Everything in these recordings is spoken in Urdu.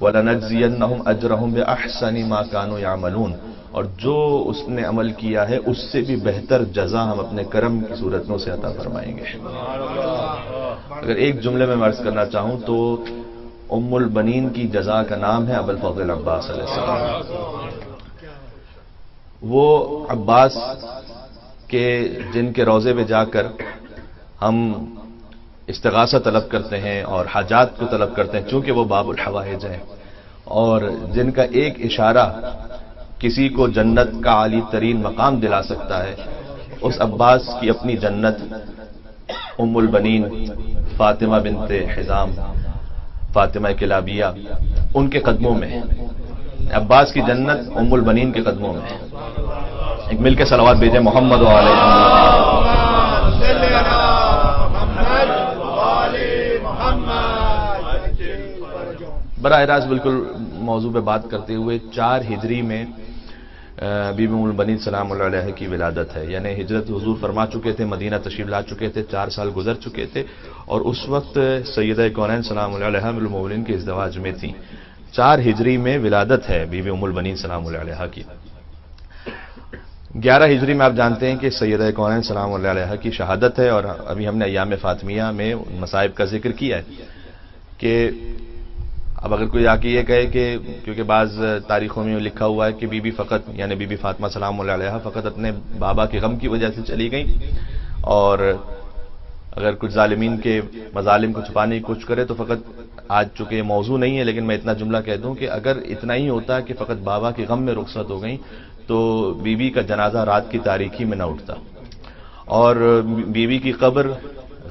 وَلَنَجْزِيَنَّهُمْ أَجْرَهُمْ بِأَحْسَنِ مَا كَانُوا يَعْمَلُونَ، اور جو اس نے عمل کیا ہے اس سے بھی بہتر جزا ہم اپنے کرم کی صورتوں سے عطا فرمائیں گے۔ اگر ایک جملے میں عرض کرنا چاہوں تو ام البنین کی جزا کا نام ہے ابو الفضل عباس علیہ السلام۔ وہ عباس کے جن کے روضے پہ جا کر ہم استغاثہ طلب کرتے ہیں اور حاجات کو طلب کرتے ہیں، چونکہ وہ باب الحوائج ہیں، اور جن کا ایک اشارہ کسی کو جنت کا عالی ترین مقام دلا سکتا ہے، اس عباس کی اپنی جنت ام البنین فاطمہ بنت حزام، فاطمہ کلابیہ، ان کے قدموں میں ہے۔ عباس کی جنت ام البنین کے قدموں میں ہے۔ ایک مل کے صلوات بھیجیں محمد علیہ براہ راست بالکل موضوع پہ بات کرتے ہوئے 4 ہجری میں بی بی ام البنین سلام اللہ علیہ کی ولادت ہے، یعنی ہجرت حضور فرما چکے تھے، مدینہ تشریف لا چکے تھے، 4 سال گزر چکے تھے، اور اس وقت سیدہ کونین سلام اللہ علیہ ام المؤمنین کے ازدواج میں تھیں۔ 4 ہجری میں ولادت ہے بی بی ام البنین سلام اللہ علیہ کی۔ 11 ہجری میں آپ جانتے ہیں کہ سیدہ کونین سلام اللہ علیہ کی شہادت ہے، اور ابھی ہم نے ایام فاطمیہ میں مصائب کا ذکر کیا ہے کہ اب اگر کوئی آ کے یہ کہے کہ کیونکہ بعض تاریخوں میں لکھا ہوا ہے کہ بی بی فقط یعنی بی بی فاطمہ سلام اللہ علیہ فقط اپنے بابا کے غم کی وجہ سے چلی گئیں، اور اگر کچھ ظالمین کے مظالم کو چھپانے کی کوشش کرے تو فقط آج چونکہ یہ موضوع نہیں ہے لیکن میں اتنا جملہ کہہ دوں کہ اگر اتنا ہی ہوتا کہ فقط بابا کے غم میں رخصت ہو گئیں تو بی بی کا جنازہ رات کی تاریکی میں نہ اٹھتا، اور بی بی کی قبر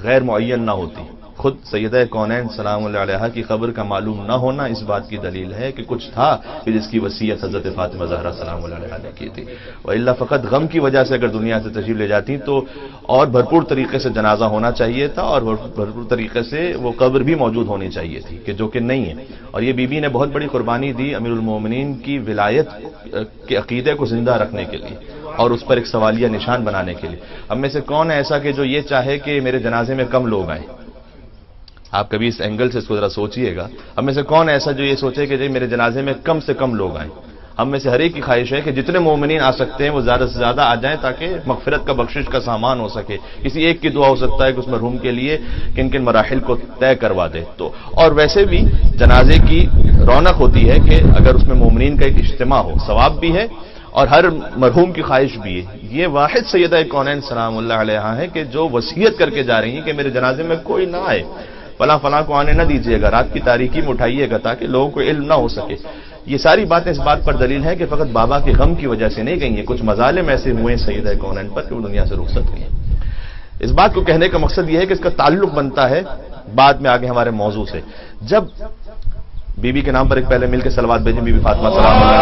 غیر معین نہ ہوتی۔ خود سیدہ کونین سلام اللہ علیہ کی قبر کا معلوم نہ ہونا اس بات کی دلیل ہے کہ کچھ تھا کہ جس کی وصیت حضرت فاطمہ زہرا سلام اللہ علیہ نے کی تھی، وإلا فقط غم کی وجہ سے اگر دنیا سے تشریف لے جاتی تو اور بھرپور طریقے سے جنازہ ہونا چاہیے تھا، اور بھرپور طریقے سے وہ قبر بھی موجود ہونی چاہیے تھی، کہ جو کہ نہیں ہے۔ اور یہ بی بی نے بہت بڑی قربانی دی امیر المومنین کی ولایت کے عقیدے کو زندہ رکھنے کے لیے اور اس پر ایک سوالیہ نشان بنانے کے لیے۔ ہم میں سے کون ہے ایسا کہ جو یہ چاہے کہ میرے جنازے میں کم لوگ آئیں؟ آپ کبھی اس اینگل سے اس کو ذرا سوچئے گا، ہم میں سے کون ایسا جو یہ سوچے کہ میرے جنازے میں کم سے کم لوگ آئیں؟ ہم میں سے ہر ایک کی خواہش ہے کہ جتنے مومنین آ سکتے ہیں وہ زیادہ سے زیادہ آ جائیں تاکہ مغفرت کا بخشش کا سامان ہو سکے۔ کسی ایک کی دعا ہو سکتا ہے کہ اس مرحوم کے لیے کن کن مراحل کو طے کروا دے تو، اور ویسے بھی جنازے کی رونق ہوتی ہے کہ اگر اس میں مومنین کا ایک اجتماع ہو، ثواب بھی ہے اور ہر مرحوم کی خواہش بھی ہے۔ یہ واحد سیدہ کونین سلام اللہ علیہ ہے کہ جو وصیت کر کے جا رہی ہیں کہ میرے جنازے میں کوئی نہ آئے، فلاں فلاں کو آنے نہ دیجیے گا، رات کی تاریکی میں اٹھائیے گا تاکہ لوگوں کو علم نہ ہو سکے۔ یہ ساری باتیں اس بات پر دلیل ہے کہ فقط بابا کے غم کی وجہ سے نہیں گئی ہیں، کچھ مظالم ایسے ہوئے سیدہ کونین پر کہ وہ دنیا سے رخصت ہوئی ہیں۔ اس بات کو کہنے کا مقصد یہ ہے کہ اس کا تعلق بنتا ہے بعد میں آگے ہمارے موضوع سے۔ جب بی بی کے نام پر ایک پہلے مل کے صلوات بھیجیں، بی بی فاطمہ سلام اللہ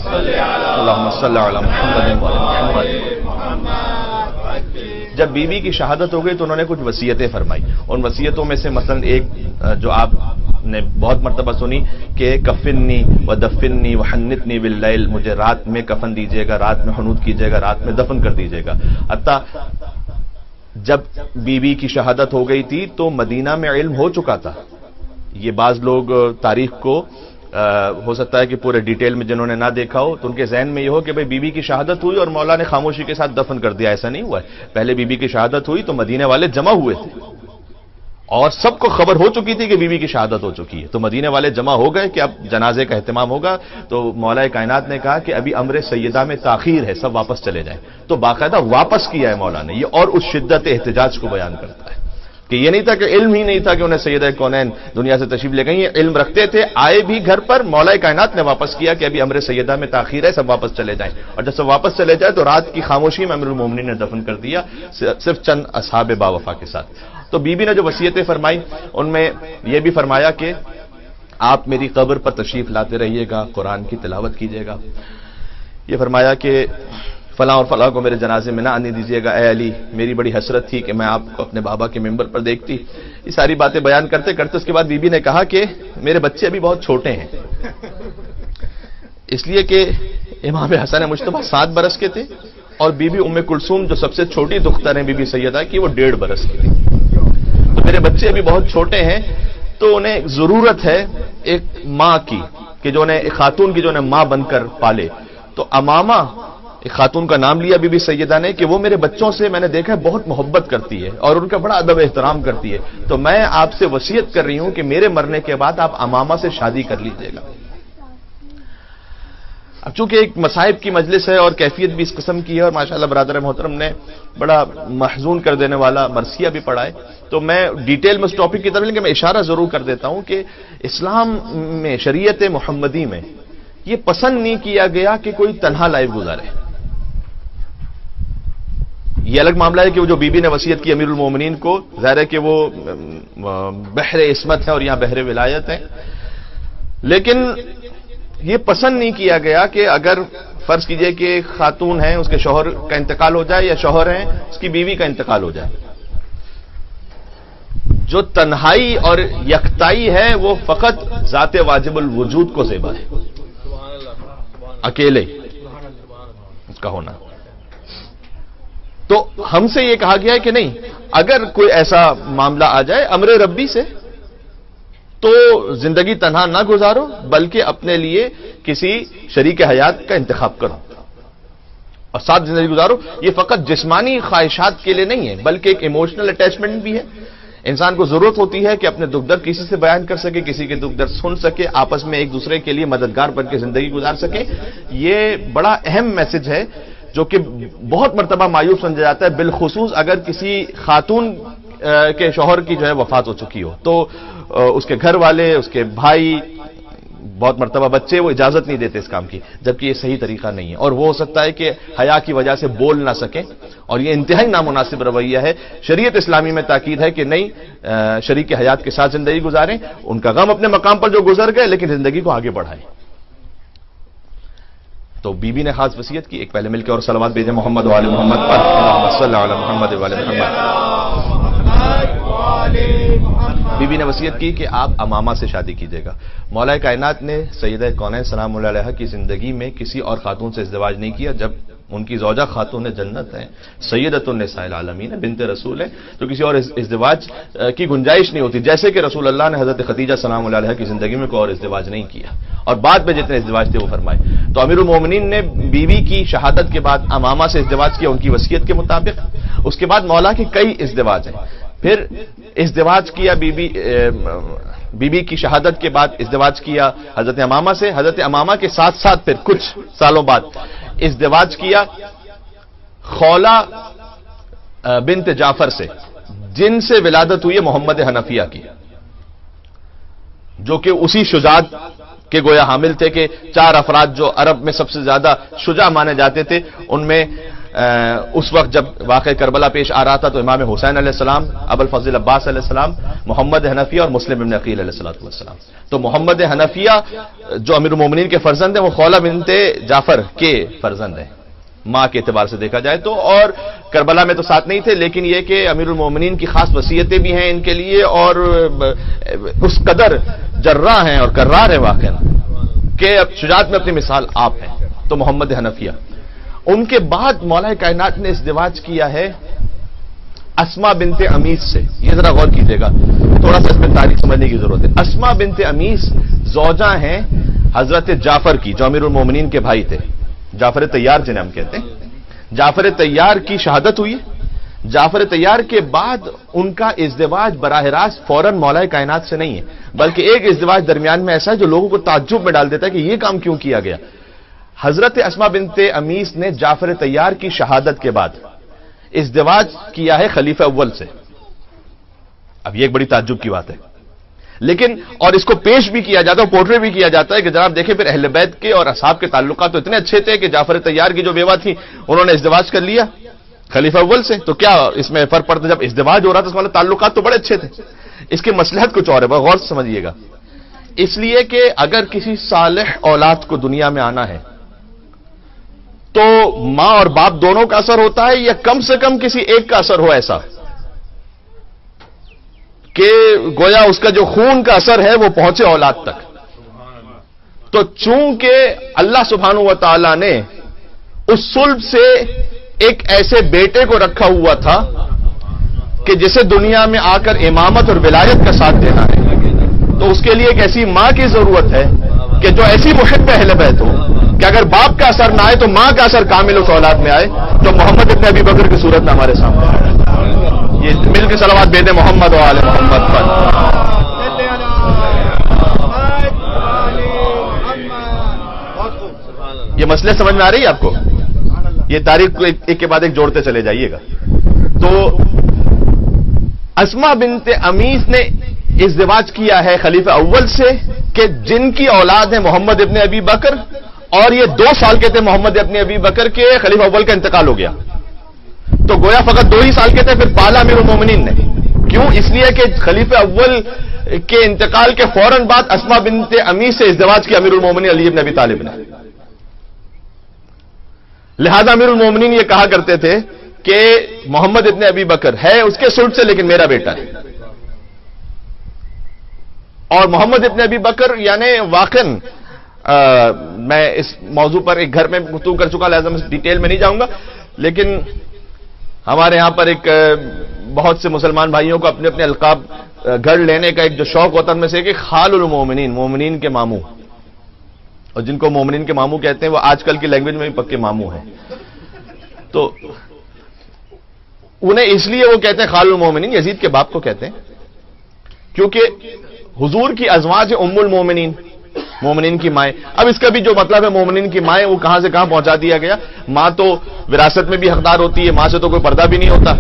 علیہ، اللہم صلی علی محمد وعلی محمد۔ جب بی بی کی شہادت ہو گئی تو انہوں نے کچھ وصیتیں فرمائی، ان وصیتوں میں سے مثلا ایک جو آپ نے بہت مرتبہ سنی کہ کفنی ودفنی وحنتنی باللیل، مجھے رات میں کفن دیجیے گا، رات میں حنوط کیجیے گا، رات میں دفن کر دیجیے گا۔ حتیٰ جب بی بی کی شہادت ہو گئی تھی تو مدینہ میں علم ہو چکا تھا۔ یہ بعض لوگ تاریخ کو ہو سکتا ہے کہ پورے ڈیٹیل میں جنہوں نے نہ دیکھا ہو تو ان کے ذہن میں یہ ہو کہ بھئی بی بی کی شہادت ہوئی اور مولا نے خاموشی کے ساتھ دفن کر دیا، ایسا نہیں ہوا ہے۔ پہلے بی بی کی شہادت ہوئی تو مدینے والے جمع ہوئے تھے اور سب کو خبر ہو چکی تھی کہ بی بی کی شہادت ہو چکی ہے، تو مدینے والے جمع ہو گئے کہ اب جنازے کا اہتمام ہوگا، تو مولا کائنات نے کہا کہ ابھی امر سیدہ میں تاخیر ہے، سب واپس چلے جائیں، تو باقاعدہ واپس کیا ہے مولا نے۔ یہ اور اس شدت احتجاج کو بیان کرتا ہے کہ یہ نہیں تھا کہ علم ہی نہیں تھا کہ انہیں سیدہ کونین دنیا سے تشریف لے گئی، یہ علم رکھتے تھے، آئے بھی گھر پر، مولا کائنات نے واپس کیا کہ ابھی امر سیدہ میں تاخیر ہے، سب واپس چلے جائیں، اور جب سب واپس چلے جائے تو رات کی خاموشی میں امیر المومنین نے دفن کر دیا، صرف چند اصحاب باوفا کے ساتھ۔ تو بی بی نے جو وصیتیں فرمائی ان میں یہ بھی فرمایا کہ آپ میری قبر پر تشریف لاتے رہیے گا، قرآن کی تلاوت کیجیے گا۔ یہ فرمایا کہ فلاں اور فلاں کو میرے جنازے میں نہ آنے دیجیے گا، اے علی میری بڑی حسرت تھی کہ میں آپ کو اپنے بابا کے ممبر پر دیکھتی۔ یہ ساری باتیں بیان کرتے کرتے اس کے بعد بی بی نے کہا کہ میرے بچے ابھی بہت چھوٹے ہیں، اس لیے کہ امام حسن مجتبیٰ 7 برس کے تھے اور بی بی ام کلثوم جو سب سے چھوٹی دختر ہیں بی بی سیدہ کی وہ 1.5 برس کی تھی، تو میرے بچے ابھی بہت چھوٹے ہیں، تو انہیں ضرورت ہے ایک ماں کی کہ جو انہیں ایک خاتون کی جو انہیں ماں بن کر پالے. تو امامہ ایک خاتون کا نام لیا بی بی سیدہ نے کہ وہ میرے بچوں سے میں نے دیکھا ہے بہت محبت کرتی ہے اور ان کا بڑا ادب احترام کرتی ہے, تو میں آپ سے وصیت کر رہی ہوں کہ میرے مرنے کے بعد آپ امامہ سے شادی کر لیجیے گا. اب چونکہ ایک مصائب کی مجلس ہے اور کیفیت بھی اس قسم کی ہے, اور ماشاءاللہ برادر محترم نے بڑا محزون کر دینے والا مرثیہ بھی پڑھا ہے, تو میں ڈیٹیل میں اس ٹاپک کی طرف لیکن میں اشارہ ضرور کر دیتا ہوں کہ اسلام میں, شریعت محمدی میں یہ پسند نہیں کیا گیا کہ کوئی تنہا لائف گزارے. یہ الگ معاملہ ہے کہ وہ جو بی بی نے وصیت کی امیر المومنین کو, ظاہر ہے کہ وہ بحر عصمت ہے اور یہاں بحر ولایت ہے, لیکن یہ پسند نہیں کیا گیا کہ اگر فرض کیجئے کہ ایک خاتون ہے, اس کے شوہر کا انتقال ہو جائے, یا شوہر ہیں اس کی بیوی کا انتقال ہو جائے, جو تنہائی اور یکتائی ہے وہ فقط ذات واجب الوجود کو زیبا ہے, اکیلے اس کا ہونا. تو ہم سے یہ کہا گیا ہے کہ نہیں, اگر کوئی ایسا معاملہ آ جائے امر ربی سے, تو زندگی تنہا نہ گزارو بلکہ اپنے لیے کسی شریک حیات کا انتخاب کرو اور ساتھ زندگی گزارو. یہ فقط جسمانی خواہشات کے لیے نہیں ہے بلکہ ایک ایموشنل اٹیچمنٹ بھی ہے. انسان کو ضرورت ہوتی ہے کہ اپنے دکھ درد کسی سے بیان کر سکے, کسی کے دکھ درد سن سکے, آپس میں ایک دوسرے کے لیے مددگار بن کے زندگی گزار سکے. یہ بڑا اہم میسج ہے جو کہ بہت مرتبہ مایوس سمجھا جاتا ہے, بالخصوص اگر کسی خاتون کے شوہر کی جو ہے وفات ہو چکی ہو, تو اس کے گھر والے, اس کے بھائی, بہت مرتبہ بچے وہ اجازت نہیں دیتے اس کام کی, جبکہ یہ صحیح طریقہ نہیں ہے. اور وہ ہو سکتا ہے کہ حیا کی وجہ سے بول نہ سکیں, اور یہ انتہائی نامناسب رویہ ہے. شریعت اسلامی میں تاکید ہے کہ نہیں, شریک حیات کے ساتھ زندگی گزاریں, ان کا غم اپنے مقام پر جو گزر گئے لیکن زندگی کو آگے بڑھائیں. تو بی بی نے خاص وصیت کی, ایک پہلے مل کے اور صلوات بھیجیں محمد و آل محمد پر, صلی اللہ علیہ محمد و آل محمد. بی بی نے وصیت کی کہ آپ امامہ سے شادی کیجیے گا. مولا کائنات نے سیدہ کونین سلام اللہ علیہ کی زندگی میں کسی اور خاتون سے ازدواج نہیں کیا. جب ان کی زوجہ خاتون جنت ہیں, سیدۃ النساء العالمین, بنت رسول ہے, تو کسی اور ازدواج کی گنجائش نہیں ہوتی. جیسے کہ رسول اللہ نے حضرت خدیجہ سلام اللہ علیہ کی زندگی میں کوئی اور ازدواج نہیں کیا, اور بعد میں جتنے ازدواج تھے وہ فرمائے. تو امیر المومنین نے بیوی کی شہادت کے بعد امامہ سے ازدواج کیا ان کی وصیت کے مطابق. اس کے بعد مولا کے کئی ازدواج ہیں. پھر ازدواج کیا بی بی کی شہادت کے بعد ازدواج کیا حضرت امامہ سے. حضرت امامہ کے ساتھ ساتھ پھر کچھ سالوں بعد ازدواج کیا خولہ بنت جعفر سے, جن سے ولادت ہوئی محمد حنفیہ کی, جو کہ اسی شجاعت کے گویا حامل تھے کہ 4 افراد جو عرب میں سب سے زیادہ شجاع مانے جاتے تھے, ان میں اس وقت جب واقع کربلا پیش آ رہا تھا تو امام حسین علیہ السلام, ابو الفضل عباس علیہ السلام, محمد حنفیہ اور مسلم ابن عقیل علیہ السلام. تو محمد حنفیہ جو امیر المومنین کے فرزند ہیں وہ خولہ بنت جعفر کے فرزند ہیں ماں کے اعتبار سے دیکھا جائے تو, اور کربلا میں تو ساتھ نہیں تھے, لیکن یہ کہ امیر المومنین کی خاص وصیتیں بھی ہیں ان کے لیے, اور اس قدر جراح ہیں اور کرار ہیں واقعا کہ اب شجاعت میں اپنی مثال آپ ہیں. تو محمد حنفیہ. ان کے بعد مولا کائنات نے ازدواج کیا ہے اسما بنت امیس سے. یہ ذرا غور کیجیے گا, تھوڑا سا اس میں تاریخ سمجھنے کی ضرورت ہے. اسما بنت امیس زوجہ ہیں حضرت جعفر کی, جو امیر المومنین کے بھائی تھے, جعفر طیار جنہیں ہم کہتے ہیں. جعفر طیار کی شہادت ہوئی. جعفر طیار کے بعد ان کا ازدواج براہ راست فوراً مولا کائنات سے نہیں ہے, بلکہ ایک ازدواج درمیان میں ایسا ہے جو لوگوں کو تعجب میں ڈال دیتا ہے کہ یہ کام کیوں کیا گیا. حضرت اسما بنت امیس نے جعفر طیار کی شہادت کے بعد ازدواج کیا ہے خلیفہ اول سے. اب یہ ایک بڑی تعجب کی بات ہے, لیکن اور اس کو پیش بھی کیا جاتا ہے, پورٹریٹ بھی کیا جاتا ہے کہ جناب دیکھیں پھر اہل بیت کے اور اصحاب کے تعلقات تو اتنے اچھے تھے کہ جعفر طیار کی جو بیوہ تھی انہوں نے ازدواج کر لیا خلیفہ اول سے. تو کیا اس میں فرق پڑتا, جب ازدواج ہو رہا تھا اس والے تعلقات تو بڑے اچھے تھے. اس کی مصلحت کچھ اور ہے, بہت غور سے سمجھیے گا. اس لیے کہ اگر کسی صالح اولاد کو دنیا میں آنا ہے تو ماں اور باپ دونوں کا اثر ہوتا ہے, یا کم سے کم کسی ایک کا اثر ہو, ایسا کہ گویا اس کا جو خون کا اثر ہے وہ پہنچے اولاد تک. تو چونکہ اللہ سبحانہ و تعالی نے اس صلب سے ایک ایسے بیٹے کو رکھا ہوا تھا کہ جسے دنیا میں آ کر امامت اور ولایت کا ساتھ دینا ہے, تو اس کے لیے ایک ایسی ماں کی ضرورت ہے کہ جو ایسی محب اہل بیت ہو کہ اگر باپ کا اثر نہ آئے تو ماں کا اثر کامل اس اولاد میں آئے. تو محمد ابن ابی بکر کی صورت میں ہمارے سامنے آئے. یہ مل کے صلوات بھیجیں محمد و آل محمد پر. یہ مسئلے سمجھ میں آ رہی ہے آپ کو؟ یہ تاریخ کو ایک کے بعد ایک جوڑتے چلے جائیے گا. تو اسما بنت امیس نے ازدواج کیا ہے خلیفہ اول سے کہ جن کی اولاد ہے محمد ابن ابی بکر, اور یہ 2 سال کے تھے محمد ابن ابی بکر کے خلیفہ اول کا انتقال ہو گیا. تو گویا فقط 2 ہی سال کے تھے. پھر پالا امیر المومنین نے. کیوں؟ اس لیے کہ خلیفہ اول کے انتقال کے فوراً بعد اسما بنت امیس سے ازدواج کیا امیر المومنین علی ابن ابی طالب نے. لہذا امیر المومنین یہ کہا کرتے تھے کہ محمد ابن ابی بکر ہے اس کے سلٹ سے لیکن میرا بیٹا ہے. اور محمد ابن ابی بکر یعنی واقعاً میں اس موضوع پر ایک گھر میں گفتگو کر چکا, لہذا میں ڈیٹیل میں نہیں جاؤں گا. لیکن ہمارے یہاں پر ایک بہت سے مسلمان بھائیوں کو اپنے اپنے القاب گھر لینے کا ایک جو شوق ہوتا ہے ان میں سے کہ خال المومنین, مومنین کے ماموں. اور جن کو مومنین کے ماموں کہتے ہیں وہ آج کل کی لینگویج میں بھی پکے ماموں ہیں. تو انہیں اس لیے وہ کہتے ہیں خال المومنین, یزید کے باپ کو کہتے ہیں, کیونکہ حضور کی ازواج ام المومنین, مومنین کی مائیں. اب اس کا بھی جو مطلب ہے مومنین کی مائیں, وہ کہاں سے کہاں پہنچا دیا گیا. ماں تو وراثت میں بھی حقدار ہوتی ہے, ماں سے تو کوئی پردہ بھی نہیں ہوتا.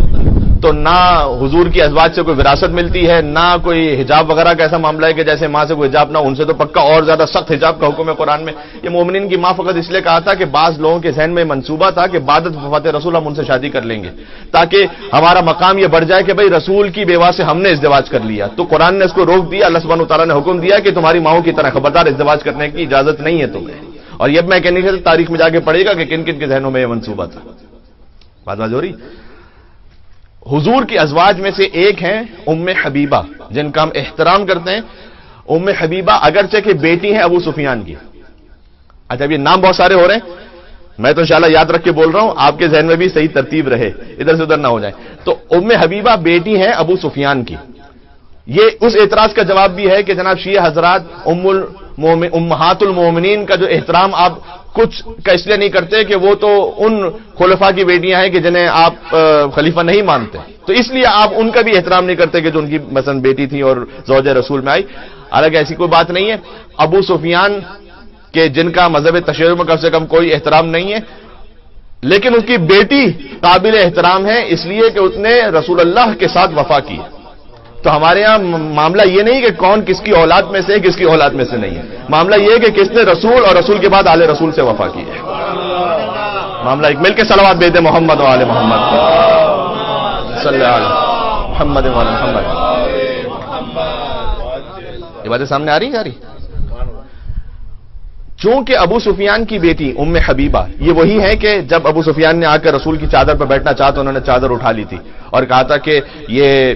تو نہ حضور کی ازواج سے کوئی وراثت ملتی ہے, نہ کوئی حجاب وغیرہ کا ایسا معاملہ ہے کہ جیسے ماں سے کوئی حجاب نہ, ان سے تو پکا اور زیادہ سخت حجاب کا حکم ہے قرآن میں. یہ مومنین کی ماں فقط اس لیے کہا تھا کہ بعض لوگوں کے ذہن میں منصوبہ تھا کہ بعد وفات رسول ہم ان سے شادی کر لیں گے, تاکہ ہمارا مقام یہ بڑھ جائے کہ بھئی رسول کی بیوہ سے ہم نے ازدواج کر لیا. تو قرآن نے اس کو روک دیا. اللہ سبحانہ وتعالیٰ نے حکم دیا کہ تمہاری ماؤں کی طرح خبردار ازدواج کرنے کی اجازت نہیں ہے تمہیں. اور یہ میں کہنے سے تاریخ میں جا کے پڑھے گا کہ کن کن کے ذہنوں میں یہ منصوبہ تھا. بات ہو رہی. حضور کی ازواج میں سے ایک ہیں ام حبیبہ, جن کا ہم احترام کرتے ہیں. ام حبیبہ اگرچہ کہ بیٹی ہیں ابو سفیان کی. اچھا اب یہ نام بہت سارے ہو رہے ہیں, میں تو انشاءاللہ یاد رکھ کے بول رہا ہوں, آپ کے ذہن میں بھی صحیح ترتیب رہے, ادھر سے ادھر نہ ہو جائے. تو ام حبیبہ بیٹی ہیں ابو سفیان کی. یہ اس اعتراض کا جواب بھی ہے کہ جناب شیعہ حضرات امہات المومنین کا جو احترام آپ کچھ کا اس لیے نہیں کرتے کہ وہ تو ان خلفاء کی بیٹیاں ہیں کہ جنہیں آپ خلیفہ نہیں مانتے, تو اس لیے آپ ان کا بھی احترام نہیں کرتے کہ جو ان کی مثلا بیٹی تھی اور زوجہ رسول میں آئی. حالانکہ ایسی کوئی بات نہیں ہے. ابو سفیان کے جن کا مذہب تشیع میں کم سے کم کوئی احترام نہیں ہے, لیکن اس کی بیٹی قابل احترام ہے اس لیے کہ اس نے رسول اللہ کے ساتھ وفا کی. تو ہمارے ہاں معاملہ یہ نہیں کہ کون کس کی اولاد میں سے کس کی اولاد میں سے نہیں ہے. معاملہ یہ کہ کس نے رسول اور رسول کے بعد آل رسول سے وفا کی ہے. معاملہ ایک مل کے صلوات بھیجیں محمد و آل محمد صلی اللہ علیہ محمد و آل محمد. یہ باتیں سامنے آ رہی. چونکہ ابو سفیان کی بیٹی ام حبیبہ یہ وہی ہے کہ جب ابو سفیان نے آ کر رسول کی چادر پر بیٹھنا چاہا تو انہوں نے چادر اٹھا لی تھی اور کہا تھا کہ یہ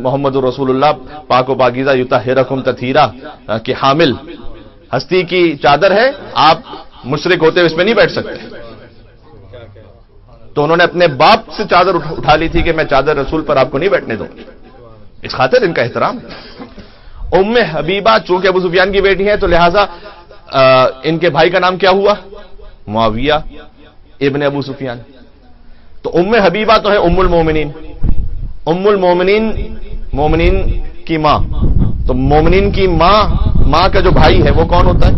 محمد رسول اللہ پاک و پاکیزہ یطہرکم تطہیرا کہ حامل ہستی کی چادر ہے, آپ مشرک ہوتے ہوئے اس میں نہیں بیٹھ سکتے. تو انہوں نے اپنے باپ سے چادر اٹھا لی تھی کہ میں چادر رسول پر آپ کو نہیں بیٹھنے دوں گی. اس خاطر ان کا احترام. ام حبیبہ چونکہ ابو سفیان کی بیٹی ہے تو لہذا ان کے بھائی کا نام کیا ہوا؟ معاویہ ابن ابو سفیان. تو ام حبیبہ تو ہے ام المومنین. ام المومنین مومنین کی ماں. تو مومنین کی ماں کا جو بھائی ہے وہ کون ہوتا ہے؟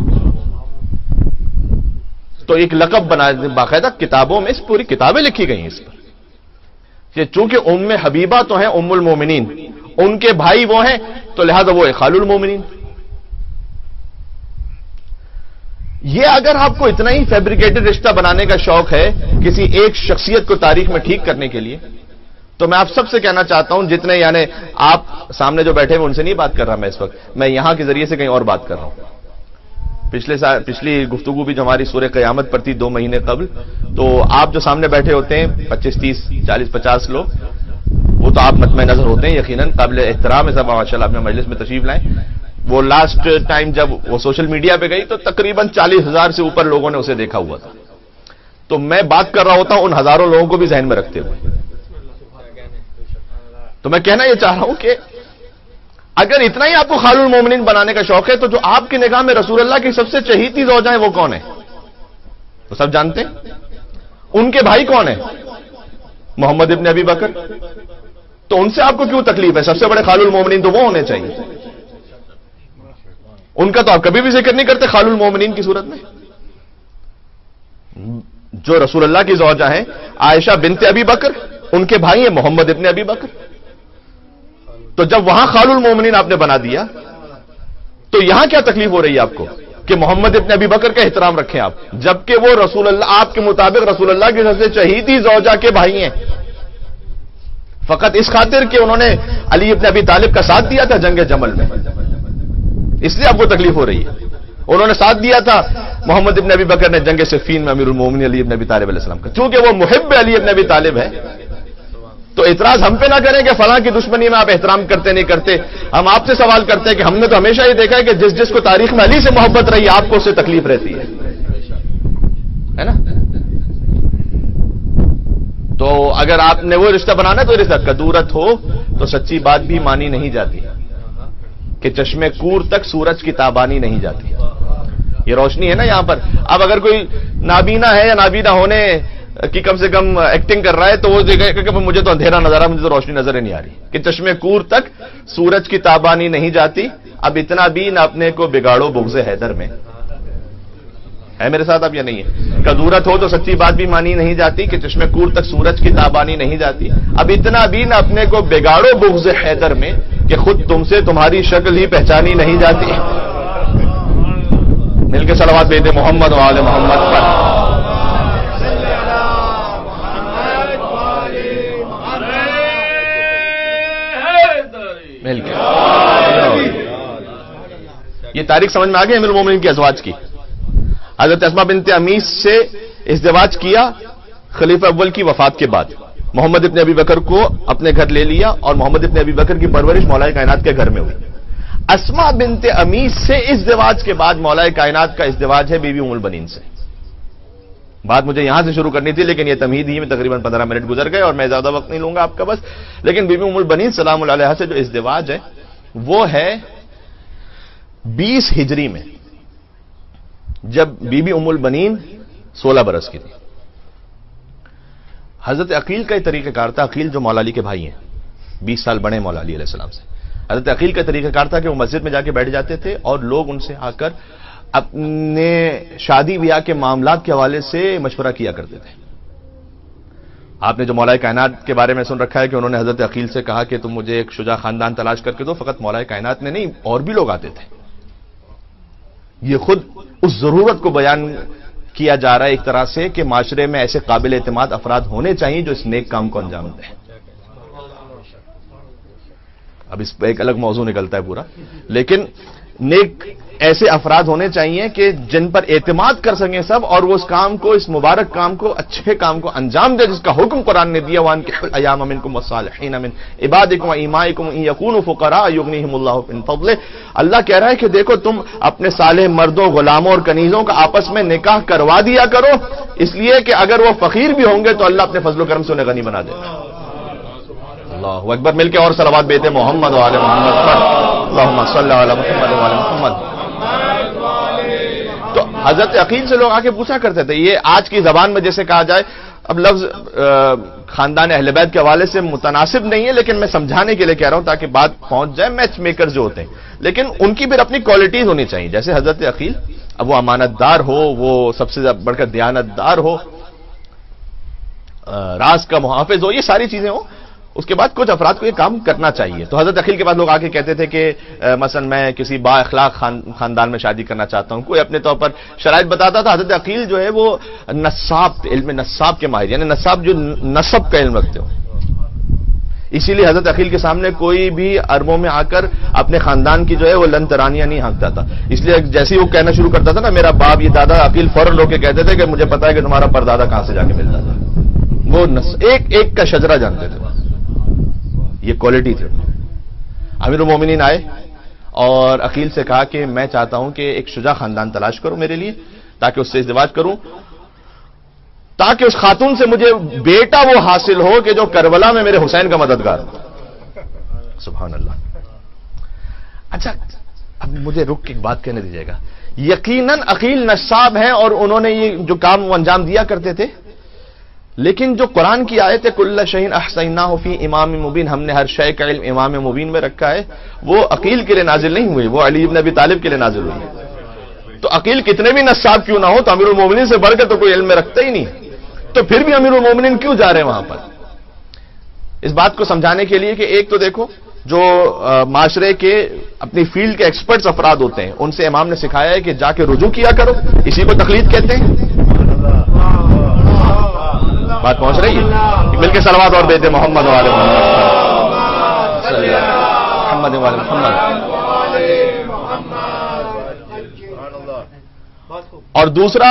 تو ایک لقب بنا, باقاعدہ کتابوں میں اس پوری کتابیں لکھی گئی ہیں اس پر کہ چونکہ ام حبیبہ تو ہیں ام المومنین, ان کے بھائی وہ ہیں تو لہذا وہ خال المومنین. یہ اگر آپ کو اتنا ہی فیبریکیٹڈ رشتہ بنانے کا شوق ہے کسی ایک شخصیت کو تاریخ میں ٹھیک کرنے کے لیے, تو میں آپ سب سے کہنا چاہتا ہوں, جتنے یعنی آپ سامنے جو بیٹھے ہیں ان سے نہیں بات کر رہا میں اس وقت, میں یہاں کے ذریعے سے کہیں اور بات کر رہا ہوں. پچھلی گفتگو بھی جو ہماری سورہ قیامت پر تھی 2 مہینے قبل, تو آپ جو سامنے بیٹھے ہوتے ہیں 25 30 40 50 لوگ, وہ تو آپ مطمئن نظر ہوتے ہیں, یقیناً قابل احترام ہے سب. ماشاء اللہ اپنے مجلس میں تشریف لائیں. وہ لاسٹ ٹائم جب وہ سوشل میڈیا پہ گئی تو تقریباً 40,000 سے اوپر لوگوں نے اسے دیکھا ہوا تھا. تو میں بات کر رہا ہوتا ہوں ان ہزاروں لوگوں کو بھی ذہن میں رکھتے ہوئے. تو میں کہنا یہ چاہ رہا ہوں کہ اگر اتنا ہی آپ کو خال المومنین بنانے کا شوق ہے تو جو آپ کی نگاہ میں رسول اللہ کی سب سے چہیتی زوجہ ہیں وہ کون ہے؟ تو سب جانتے ہیں. ان کے بھائی کون ہیں؟ محمد ابن ابی بکر. تو ان سے آپ کو کیوں تکلیف ہے؟ سب سے بڑے خال المومنین تو وہ ہونے چاہیے. ان کا تو آپ کبھی بھی ذکر نہیں کرتے خال المومنین کی صورت میں. جو رسول اللہ کی زوجہ ہیں عائشہ بنت ابی بکر، ان کے بھائی ہیں محمد ابن ابی بکر. تو جب وہاں خال المومنین آپ نے بنا دیا تو یہاں کیا تکلیف ہو رہی ہے آپ کو کہ محمد ابن ابی بکر کا احترام رکھیں آپ، جبکہ وہ رسول اللہ آپ کے مطابق رسول اللہ کی سب سے چہیتی زوجہ کے بھائی ہیں. فقط اس خاطر کہ انہوں نے علی ابن ابی طالب کا ساتھ دیا تھا جنگ جمل میں، اس لیے آپ کو تکلیف ہو رہی ہے. انہوں نے ساتھ دیا تھا محمد ابن ابی بکر نے جنگ صفین میں امیر المومنین علی ابن ابی طالب علیہ السلام کا. چونکہ وہ محب علی ابن ابی طالب ہے تو اعتراض ہم پہ نہ کریں کہ فلاں کی دشمنی میں آپ احترام کرتے نہیں کرتے. ہم آپ سے سوال کرتے ہیں کہ ہم نے تو ہمیشہ یہ دیکھا ہے کہ جس جس کو تاریخ میں علی سے محبت رہی آپ کو اس سے تکلیف رہتی ہے نا. تو اگر آپ نے وہ رشتہ بنانا تو رشتہ کدورت ہو تو سچی بات بھی مانی نہیں جاتی کہ چشمے کور تک سورج کی تابانی نہیں جاتی. یہ روشنی ہے نا یہاں پر. اب اگر کوئی نابینا ہے یا نابینا ہونے کی کم سے کم ایکٹنگ کر رہا ہے تو وہ دیکھے کہ مجھے تو اندھیرا نظر آ رہا، مجھے تو روشنی نظر ہی نہیں آ رہی کہ چشمے کور تک سورج کی تابانی نہیں جاتی. اب اتنا بھی نہ اپنے کو بگاڑو بغض حیدر میں. ہے میرے ساتھ اب یا نہیں ہے؟ کدورت ہو تو سچی بات بھی مانی نہیں جاتی کہ چشمے کور تک سورج کی تابانی نہیں جاتی. اب اتنا بھی نہ اپنے کو بگاڑو بغض حیدر میں کہ خود تم سے تمہاری شکل ہی پہچانی نہیں جاتی. مل کے صلوات بھیجیں محمد و آل محمد پر. مل کے یہ تاریخ سمجھ میں آ گئی امیر المومنین کی ازواج کی. حضرت اسماء بنت امیس سے ازدواج کیا خلیفہ اول کی وفات کے بعد. محمد ابن ابی بکر کو اپنے گھر لے لیا اور محمد ابن ابی بکر کی پرورش مولا کائنات کے گھر میں ہوئی. اسماء بنت امیس سے ازدواج کے بعد مولا کائنات کا ازدواج ہے بی بی ام البنین سے. بات مجھے یہاں سے شروع کرنی تھی لیکن یہ تمہید ہی میں تقریباً 15 منٹ گزر گئے اور میں زیادہ وقت نہیں لوں گا آپ کا بس. لیکن بی بی ام البنین سلام اللہ علیہا سے جو ازدواج ہے وہ ہے 20 ہجری میں، جب بی بی ام البنین 16 برس کی تھی. حضرت عقیل کا یہ طریقہ کار تھا. عقیل جو مولا علی کے بھائی ہیں 20 سال بڑے مولا علی علیہ السلام سے. حضرت عقیل کا طریقہ کار تھا کہ وہ مسجد میں جا کے بیٹھ جاتے تھے اور لوگ ان سے آ کر اپنے شادی بیاہ کے معاملات کے حوالے سے مشورہ کیا کرتے تھے. آپ نے جو مولا کائنات کے بارے میں سن رکھا ہے کہ انہوں نے حضرت عقیل سے کہا کہ تم مجھے ایک شجاع خاندان تلاش کر کے دو. فقط مولا کائنات نے نہیں اور بھی لوگ آتے تھے. یہ خود اس ضرورت کو بیان کیا جا رہا ہے ایک طرح سے کہ معاشرے میں ایسے قابل اعتماد افراد ہونے چاہیے جو اس نیک کام کو انجام دیں. اب اس پہ ایک الگ موضوع نکلتا ہے پورا، لیکن نیک ایسے افراد ہونے چاہیے کہ جن پر اعتماد کر سکیں سب اور وہ اس کام کو، اس مبارک کام کو، اچھے کام کو انجام دے جس کا حکم قرآن نے دیا. وَأَنكِحُوا الْأَيَامَ مِنكُمْ وَالصَّالِحِينَ مِنْ عِبَادِكُمْ وَإِمَائِكُمْ إِن يَكُونُوا فُقَرَاءَ يُغْنِيهِمُ اللَّهُ مِنْ فَضْلِهِ. اللہ کہہ رہا ہے کہ دیکھو تم اپنے صالح مردوں، غلاموں اور کنیزوں کا آپس میں نکاح کروا دیا کرو، اس لیے کہ اگر وہ فقیر بھی ہوں گے تو اللہ اپنے فضل و کرم سے انہیں غنی بنا دے گا. اللہ اکبر. مل کے اور صلوات بیتے محمد و آل محمد پر. اللہم صلی علی محمد و آل محمد. تو حضرت عقیل سے لوگ آ کے پوچھا کرتے تھے. یہ آج کی زبان میں جیسے کہا جائے، اب لفظ خاندان اہل بیت کے حوالے سے متناسب نہیں ہے لیکن میں سمجھانے کے لیے کہہ رہا ہوں تاکہ بات پہنچ جائے. میچ میکر جو ہوتے ہیں لیکن ان کی پھر اپنی کوالٹیز ہونی چاہیے. جیسے حضرت عقیل، اب وہ امانت دار ہو، وہ سب سے بڑھ کر دیانت دار ہو، راز کا محافظ ہو، یہ ساری چیزیں ہوں. اس کے بعد کچھ افراد کو یہ کام کرنا چاہیے. تو حضرت عقیل کے بعد لوگ آ کے کہتے تھے کہ مثلا میں کسی با اخلاق خاندان میں شادی کرنا چاہتا ہوں. کوئی اپنے طور پر شرائط بتاتا تھا. حضرت عقیل جو ہے وہ نصاب، علم نصاب کے ماہر، یعنی نصاب جو نسب کا علم رکھتے ہو. اسی لیے حضرت عقیل کے سامنے کوئی بھی عربوں میں آ کر اپنے خاندان کی جو ہے وہ لن ترانیاں نہیں ہانکتا تھا. اس لیے جیسے ہی وہ کہنا شروع کرتا تھا نا میرا باپ، یہ دادا، عقیل فوراً لوگ کے کہتے تھے کہ مجھے پتا ہے کہ تمہارا پردادا کہاں سے جا کے ملتا تھا. وہ ایک ایک کا شجرہ جانتے تھے. یہ کوالٹی تھی. امیر المومنین آئے اور عقیل سے کہا کہ میں چاہتا ہوں کہ ایک شجاع خاندان تلاش کرو میرے لیے تاکہ اس سے ازدواج کروں، تاکہ اس خاتون سے مجھے بیٹا وہ حاصل ہو کہ جو کربلا میں میرے حسین کا مددگار ہو. سبحان اللہ. اچھا اب مجھے رک کے ایک بات کہنے دیجیے گا، یقیناً عقیل نصاب ہیں اور انہوں نے یہ جو کام وہ انجام دیا کرتے تھے، لیکن جو قرآن کی آیت ہے کل شیء احصیناہ فی امام مبین، ہم نے ہر شے کا علم امام مبین میں رکھا ہے، وہ عقیل کے لیے نازل نہیں ہوئی، وہ علی ابن ابی طالب کے لیے نازل ہوئی. تو عقیل کتنے بھی نصاب کیوں نہ ہو تو امیر المومنین سے بڑھ کر تو کوئی علم میں رکھتا ہی نہیں، تو پھر بھی امیر المومنین کیوں جا رہے ہیں وہاں پر؟ اس بات کو سمجھانے کے لیے کہ ایک تو دیکھو جو معاشرے کے اپنی فیلڈ کے ایکسپرٹس افراد ہوتے ہیں ان سے امام نے سکھایا ہے کہ جا کے رجوع کیا کرو، اسی کو تقلید کہتے ہیں. بات پہنچ رہی ہے؟ مل کے صلوات اور بیتے محمد والے محمد والے محمد. اور دوسرا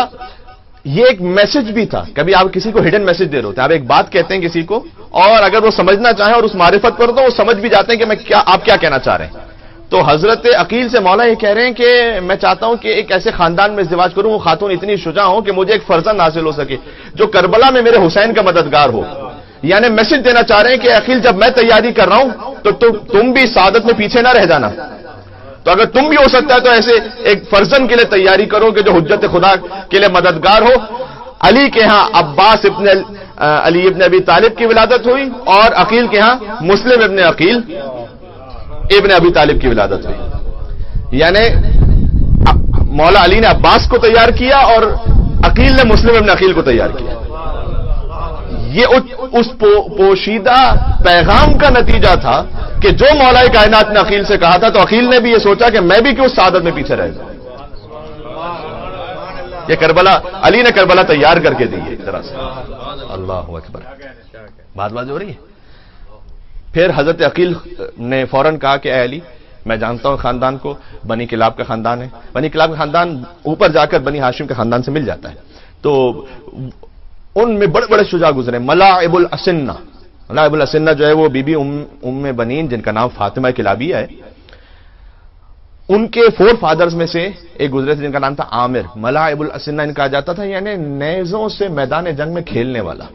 یہ ایک میسج بھی تھا، کبھی آپ کسی کو ہڈن میسج دے رہے ہوتے ہیں، آپ ایک بات کہتے ہیں کسی کو اور اگر وہ سمجھنا چاہیں اور اس معرفت پر تو وہ سمجھ بھی جاتے ہیں کہ آپ کیا کہنا چاہ رہے ہیں. تو حضرت عقیل سے مولا یہ کہہ رہے ہیں کہ میں چاہتا ہوں کہ ایک ایسے خاندان میں ازدواج کروں وہ خاتون اتنی شجاع ہو کہ مجھے ایک فرزند حاصل ہو سکے جو کربلا میں میرے حسین کا مددگار ہو. یعنی میسج دینا چاہ رہے ہیں کہ عقیل جب میں تیاری کر رہا ہوں تو تم بھی سعادت میں پیچھے نہ رہ جانا. تو اگر تم بھی ہو سکتا ہے تو ایسے ایک فرزند کے لیے تیاری کرو کہ جو حجت خدا کے لیے مددگار ہو. علی کے ہاں عباس ابن علی ابن ابی طالب کی ولادت ہوئی اور عقیل کے ہاں مسلم ابن عقیل ابن ابی طالب کی ولادت ہوئی. یعنی مولا علی نے عباس کو تیار کیا اور عقیل نے مسلم ابن عقیل کو تیار کیا. یہ اس پوشیدہ پیغام کا نتیجہ تھا کہ جو مولا کائنات نے عقیل سے کہا تھا تو عقیل نے بھی یہ سوچا کہ میں بھی کیوں سعادت میں پیچھے رہ جاؤں. یہ کربلا علی نے کربلا تیار کر کے دی ہے ایک طرح سے. اللہ اکبر. بات ہو رہی ہے. پھر حضرت عقیل نے فوراً کہا کہ اے علی میں جانتا ہوں خاندان کو، بنی کلاب کا خاندان ہے، بنی کلاب کا خاندان اوپر جا کر بنی ہاشم کے خاندان سے مل جاتا ہے. تو ان میں بڑے بڑے شجاع گزرے. ملاعب الاسنہ، ملاعب الاسنہ جو ہے وہ بی بی ام بنین جن کا نام فاطمہ کلابیہ ہے، ان کے 4 فادرز میں سے ایک گزرے تھے جن کا نام تھا عامر. ملاعب الاسنہ ان کہا جاتا تھا، یعنی نیزوں سے میدان جنگ میں کھیلنے والا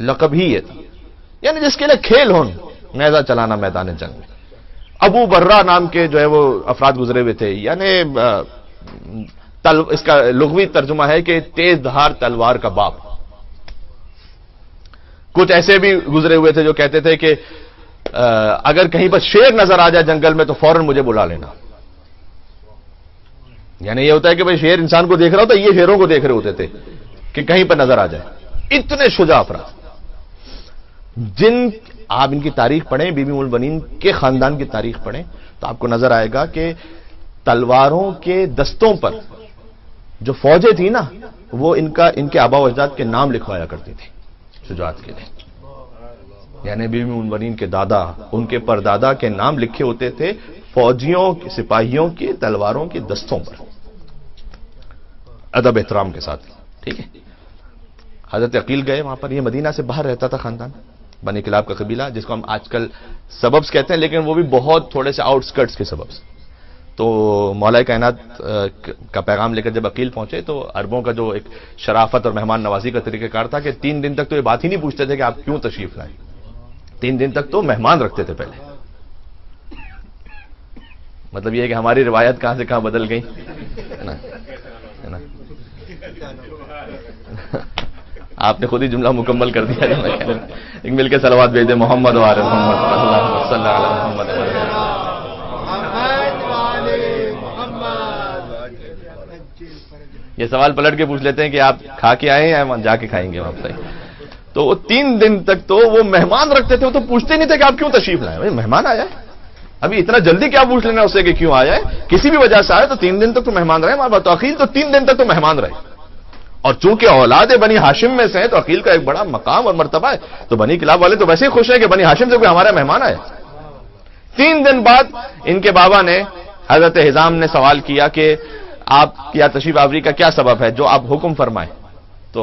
لقب ہی یہ تھا، یعنی جس کے لیے کھیل ہو نیزہ چلانا میدان جنگ میں. ابو برہ نام کے جو ہے وہ افراد گزرے ہوئے تھے، یعنی اس کا لغوی ترجمہ ہے کہ تیز دھار تلوار کا باپ. کچھ ایسے بھی گزرے ہوئے تھے جو کہتے تھے کہ اگر کہیں پر شیر نظر آ جائے جنگل میں تو فوراً مجھے بلا لینا. یعنی یہ ہوتا ہے کہ بھئی شیر انسان کو دیکھ رہا ہوتا ہے، یہ شیروں کو دیکھ رہے ہوتے تھے کہ کہیں پر نظر آ جائے. اتنے شجاع افراد جن آپ ان کی تاریخ پڑھیں، بی بی ام البنین کے خاندان کی تاریخ پڑھیں تو آپ کو نظر آئے گا کہ تلواروں کے دستوں پر جو فوجیں تھیں نا وہ ان کے آبا و اجداد کے نام لکھوایا کرتی تھی شجاعت کے لیے. یعنی بی بی ام البنین کے دادا، ان کے پردادا کے نام لکھے ہوتے تھے فوجیوں سپاہیوں کی تلواروں کے دستوں پر، ادب احترام کے ساتھ. ٹھیک ہے. حضرت عقیل گئے وہاں پر. یہ مدینہ سے باہر رہتا تھا خاندان، بنی کلاب کا قبیلہ جس کو ہم آج کل سببز کہتے ہیں، لیکن وہ بھی بہت تھوڑے سے آؤٹ سکرٹس کے سببز. تو مولا کائنات کا پیغام لے کر جب عقیل پہنچے تو عربوں کا جو ایک شرافت اور مہمان نوازی کا طریقہ کار تھا کہ 3 دن تک تو یہ بات ہی نہیں پوچھتے تھے کہ آپ کیوں تشریف لائیں. 3 دن تک تو مہمان رکھتے تھے پہلے. مطلب یہ ہے کہ ہماری روایت کہاں سے کہاں بدل گئی ہے نا. آپ نے خود ہی جملہ مکمل کر دیا. ایک مل کے صلوات بھیج دیں محمد وعلی محمد اللہم صلی علی محمد. یہ سوال پلٹ کے پوچھ لیتے ہیں کہ آپ کھا کے آئے ہیں یا جا کے کھائیں گے وہاں سے. تو 3 دن تک تو وہ مہمان رکھتے تھے. وہ تو پوچھتے نہیں تھے کہ آپ کیوں تشریف لائے. بھائی مہمان آیا ہے، ابھی اتنا جلدی کیا پوچھ لینا اسے کہ کیوں آیا ہے. کسی بھی وجہ سے آئے تو 3 دن تک تو مہمان رہے. ہمارے تو عقیل تو 3 دن تک تو مہمان رہے. اور چونکہ اولاد بنی ہاشم میں سے ہیں تو عقیل کا ایک بڑا مقام اور مرتبہ ہے. تو بنی کلاب والے تو ویسے ہی خوش ہیں کہ بنی ہاشم سے کوئی ہمارا مہمان آیا. 3 دن بعد ان کے بابا نے حضرت حزام نے سوال کیا کہ آپ کی تشریف آوری کا کیا سبب ہے، جو آپ حکم فرمائیں. تو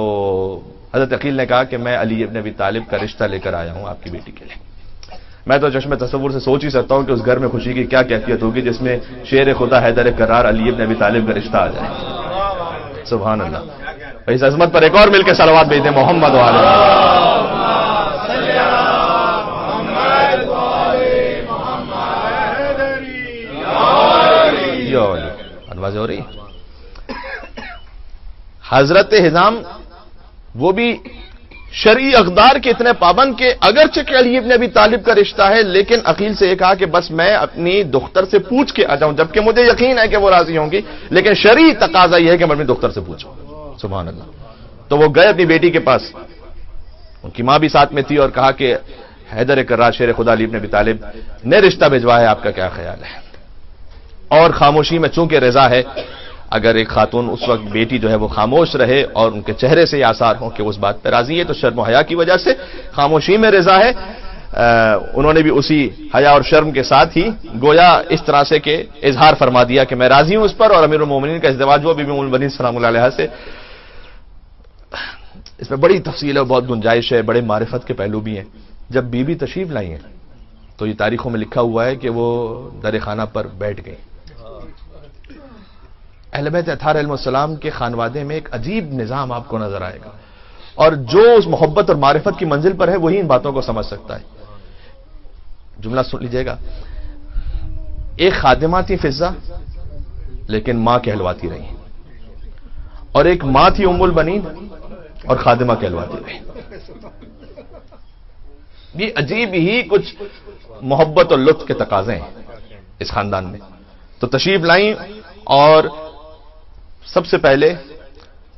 حضرت عقیل نے کہا کہ میں علی ابن ابی طالب کا رشتہ لے کر آیا ہوں آپ کی بیٹی کے لیے. میں تو چشم تصور سے سوچ ہی سکتا ہوں کہ اس گھر میں خوشی کی کیا کیفیت ہوگی جس میں شیر خدا حیدر کرار علی ابن ابی طالب کا رشتہ آ جائے. سبحان اللہ. اس عظمت پر ایک اور مل کے صلوات بھیج دیں محمد والے. واضح ہو رہی ہے؟ حضرت حزام وہ بھی شرعی اقدار کے اتنے پابند کہ اگرچہ کہ علی ابن ابی طالب کا رشتہ ہے، لیکن عقیل سے یہ کہا کہ بس میں اپنی دختر سے پوچھ کے آ جاؤں، جبکہ مجھے یقین ہے کہ وہ راضی ہوں گی، لیکن شرعی تقاضا یہ ہے کہ میں اپنی دختر سے پوچھوں. سبحان اللہ. تو وہ گئے اپنی بیٹی کے پاس، ان کی ماں بھی ساتھ میں تھی، اور کہا کہ حیدر کرار شیر خدا علی ابن ابی طالب نے رشتہ بھجوایا ہے، آپ کا کیا خیال ہے؟ اور خاموشی میں چونکہ رضا ہے، اگر ایک خاتون اس وقت بیٹی جو ہے وہ خاموش رہے اور ان کے چہرے سے یہ آثار ہوں کہ اس بات پہ راضی ہے، تو شرم و حیا کی وجہ سے خاموشی میں رضا ہے. انہوں نے بھی اسی حیا اور شرم کے ساتھ ہی گویا اس طرح سے کہ اظہار فرما دیا کہ میں راضی ہوں اس پر، اور امیر المومنین کا ازدواج ہوا بی بی ام المؤمنین سلام اللہ علیہا سے. اس میں بڑی تفصیل ہے، بہت گنجائش ہے، بڑے معرفت کے پہلو بھی ہیں. جب بی بی تشریف لائی ہیں تو یہ تاریخوں میں لکھا ہوا ہے کہ وہ در خانہ پر بیٹھ گئی. اہل بیت اطہار علیہ السلام کے خانوادے میں ایک عجیب نظام آپ کو نظر آئے گا، اور جو اس محبت اور معرفت کی منزل پر ہے وہی ان باتوں کو سمجھ سکتا ہے. جملہ سن لیجئے گا. ایک خادمہ تھی فضہ، لیکن ماں کہلواتی رہی، اور ایک ماں تھی ام البنین اور خادمہ کہلواتی رہی. یہ عجیب ہی کچھ محبت اور لطف کے تقاضے ہیں اس خاندان میں. تو تشریف لائیں، اور سب سے پہلے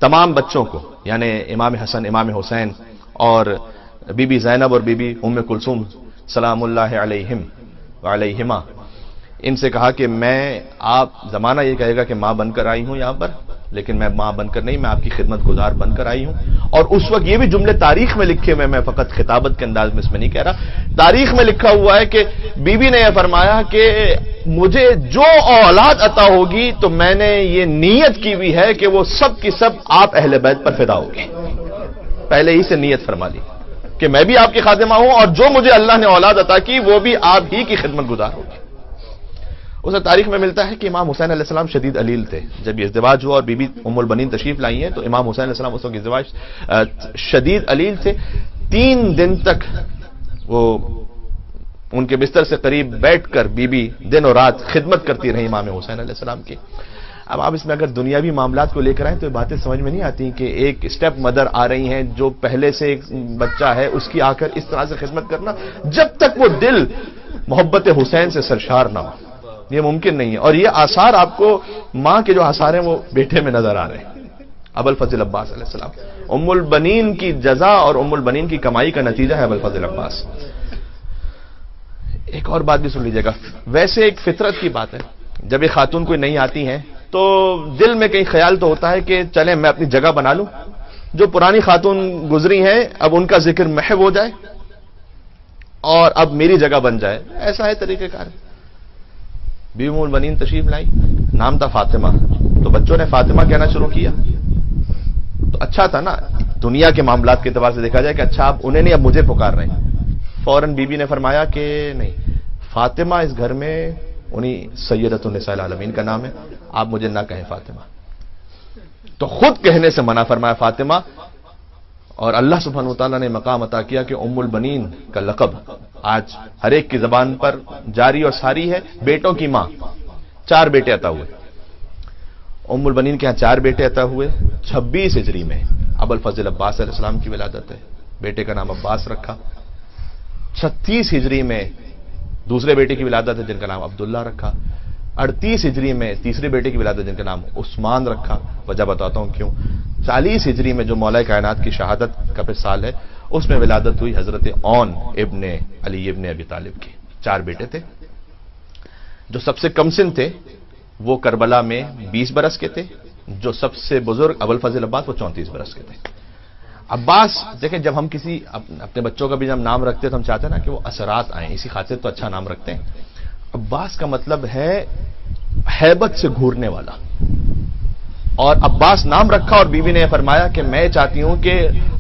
تمام بچوں کو، یعنی امام حسن، امام حسین اور بی بی زینب اور بی بی ام کلثوم سلام اللہ علیہم وعلیہما، ان سے کہا کہ میں، آپ زمانہ یہ کہے گا کہ ماں بن کر آئی ہوں یہاں پر، لیکن میں ماں بن کر نہیں، میں آپ کی خدمت گزار بن کر آئی ہوں. اور اس وقت یہ بھی جملے تاریخ میں لکھے ہوئے، میں فقط خطابت کے انداز میں اس میں نہیں کہہ رہا، تاریخ میں لکھا ہوا ہے کہ بی بی نے یہ فرمایا کہ مجھے جو اولاد عطا ہوگی تو میں نے یہ نیت کی ہوئی ہے کہ وہ سب کی سب آپ اہل بیت پر فدا ہوگی. پہلے ہی سے نیت فرما لی کہ میں بھی آپ کی خادمہ ہوں، اور جو مجھے اللہ نے اولاد عطا کی وہ بھی آپ ہی کی خدمت گزار ہوگی. اسے تاریخ میں ملتا ہے کہ امام حسین علیہ السلام شدید علیل تھے. جب یہ ازدواج ہوا اور بی بی ام البنین تشریف لائی ہیں تو امام حسین علیہ السلام اس وقت ازدواج شدید علیل تھے. 3 دن تک وہ ان کے بستر سے قریب بیٹھ کر بی بی دن اور رات خدمت کرتی رہی امام حسین علیہ السلام کی. اب آپ اس میں اگر دنیاوی معاملات کو لے کر آئیں تو یہ باتیں سمجھ میں نہیں آتی کہ ایک اسٹیپ مدر آ رہی ہیں جو پہلے سے ایک بچہ ہے، اس کی آ کر اس طرح سے خدمت کرنا، جب تک وہ دل محبت حسین سے سرشار نہ ہو یہ ممکن نہیں ہے. اور یہ آثار آپ کو ماں کے جو آثار ہیں وہ بیٹے میں نظر آ رہے ہیں. ابوالفضل عباس علیہ السلام، ام البنین کی جزا اور ام البنین کی کمائی کا نتیجہ ہے ابوالفضل عباس. ایک اور بات بھی سن لیجیے گا. ویسے ایک فطرت کی بات ہے، جب یہ خاتون کوئی نہیں آتی ہیں تو دل میں کئی خیال تو ہوتا ہے کہ چلیں میں اپنی جگہ بنا لوں، جو پرانی خاتون گزری ہیں اب ان کا ذکر محو ہو جائے اور اب میری جگہ بن جائے. ایسا ہے طریقہ کار. بی ام البنین تشریف لائی، نام تھا فاطمہ، تو بچوں نے فاطمہ کہنا شروع کیا. تو اچھا تھا نا، دنیا کے معاملات کے اعتبار سے دیکھا جائے کہ اچھا اب انہیں نہیں، اب مجھے پکار رہے ہیں. فوراً بی بی نے فرمایا کہ نہیں، فاطمہ اس گھر میں انہی سیدۃ النساء العالمین کا نام ہے، آپ مجھے نہ کہیں فاطمہ. تو خود کہنے سے منع فرمایا فاطمہ. اور اللہ سبحانہ وتعالیٰ نے مقام عطا کیا کہ ام البنین کا لقب آج ہر ایک کی زبان پر جاری اور ساری ہے. بیٹوں کی ماں، 4 بیٹے عطا ہوئے. ام البنین کے ہاں 4 بیٹے عطا ہوئے. 26 ہجری میں ابوالفضل عباس علیہ السلام کی ولادت ہے، بیٹے کا نام عباس رکھا. 36 ہجری میں دوسرے بیٹے کی ولادت ہے جن کا نام عبداللہ رکھا. 38 ہجری میں تیسرے بیٹے کی ولادت جن کا نام عثمان رکھا. وجہ بتاتا ہوں کیوں. 40 ہجری میں جو مولا کائنات کی شہادت کا پھر سال ہے اس میں ولادت ہوئی حضرت اون ابن علی ابن ابی طالب کی. 4 بیٹے تھے. جو سب سے کم سن تھے وہ کربلا میں 20 برس کے تھے. جو سب سے بزرگ ابوالفضل عباس وہ 34 برس کے تھے. عباس دیکھیں، جب ہم کسی اپنے بچوں کا بھی جب نام رکھتے تو ہم چاہتے ہیں نا کہ وہ اثرات آئیں، اسی خاطر تو اچھا نام رکھتے ہیں. عباس کا مطلب ہے ہیبت سے گھورنے والا. اور عباس نام رکھا اور بیوی نے فرمایا کہ میں چاہتی ہوں کہ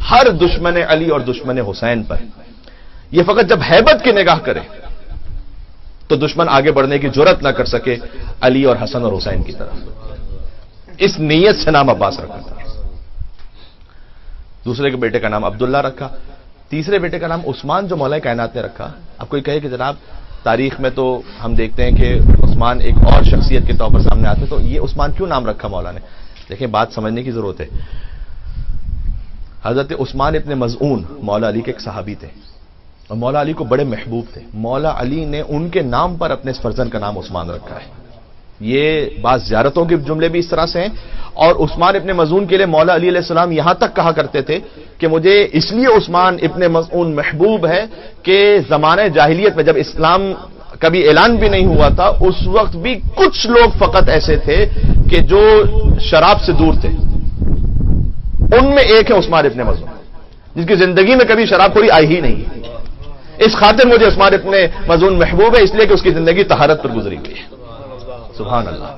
ہر دشمن علی اور دشمن حسین پر یہ فقط جب ہیبت کی نگاہ کرے تو دشمن آگے بڑھنے کی جرات نہ کر سکے علی اور حسن اور حسین کی طرف. اس نیت سے نام عباس رکھا تھا. دوسرے کے بیٹے کا نام عبداللہ رکھا. تیسرے بیٹے کا نام عثمان جو مولا کائنات نے رکھا. اب کوئی کہے کہ جناب تاریخ میں تو ہم دیکھتے ہیں کہ عثمان ایک اور شخصیت کے طور پر سامنے آتے تو یہ عثمان کیوں نام رکھا مولا نے؟ دیکھیں بات سمجھنے کی ضرورت ہے. حضرت عثمان ابن مظعون مولا علی کے ایک صحابی تھے اور مولا علی کو بڑے محبوب تھے. مولا علی نے ان کے نام پر اپنے اس فرزند کا نام عثمان رکھا ہے. یہ بعض زیارتوں کے جملے بھی اس طرح سے ہیں. اور عثمان ابن مظعون کے لیے مولا علی علیہ السلام یہاں تک کہا کرتے تھے کہ مجھے اس لیے عثمان ابن مظعون محبوب ہے کہ زمانہ جاہلیت میں جب اسلام کبھی اعلان بھی نہیں ہوا تھا اس وقت بھی کچھ لوگ فقط ایسے تھے کہ جو شراب سے دور تھے. ان میں ایک ہے عثمان ابن مظعون جس کی زندگی میں کبھی شراب خوری آئی ہی نہیں. اس خاطر مجھے عثمان ابن مظعون محبوب ہے اس لیے کہ اس کی زندگی طہارت پر گزری ہوئی ہے. سبحان اللہ.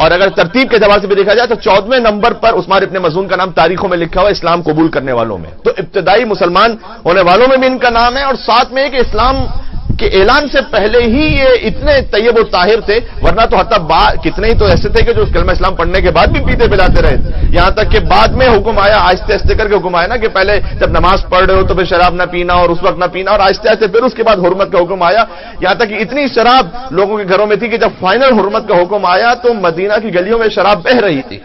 اور اگر ترتیب کے اعتبار سے بھی دیکھا جائے تو 14ویں نمبر پر عثمان ابن مظعون کا نام تاریخوں میں لکھا ہوا ہے اسلام قبول کرنے والوں میں. تو ابتدائی مسلمان ہونے والوں میں بھی ان کا نام ہے اور ساتھ میں کہ اسلام کے اعلان سے پہلے ہی یہ اتنے طیب و طاہر تھے. ورنہ تو حتیٰ کتنے ہی تو ایسے تھے کہ جو کلمہ اسلام پڑھنے کے بعد بھی پیتے پلاتے رہے. یہاں تک کہ بعد میں حکم آیا آہستہ آہستہ کر کے حکم آیا نا کہ پہلے جب نماز پڑھ رہے ہو تو پھر شراب نہ پینا اور اس وقت نہ پینا اور آہستہ آہستہ پھر اس کے بعد حرمت کا حکم آیا. یہاں تک کہ اتنی شراب لوگوں کے گھروں میں تھی کہ جب فائنل حرمت کا حکم آیا تو مدینہ کی گلیوں میں شراب بہہ رہی تھی.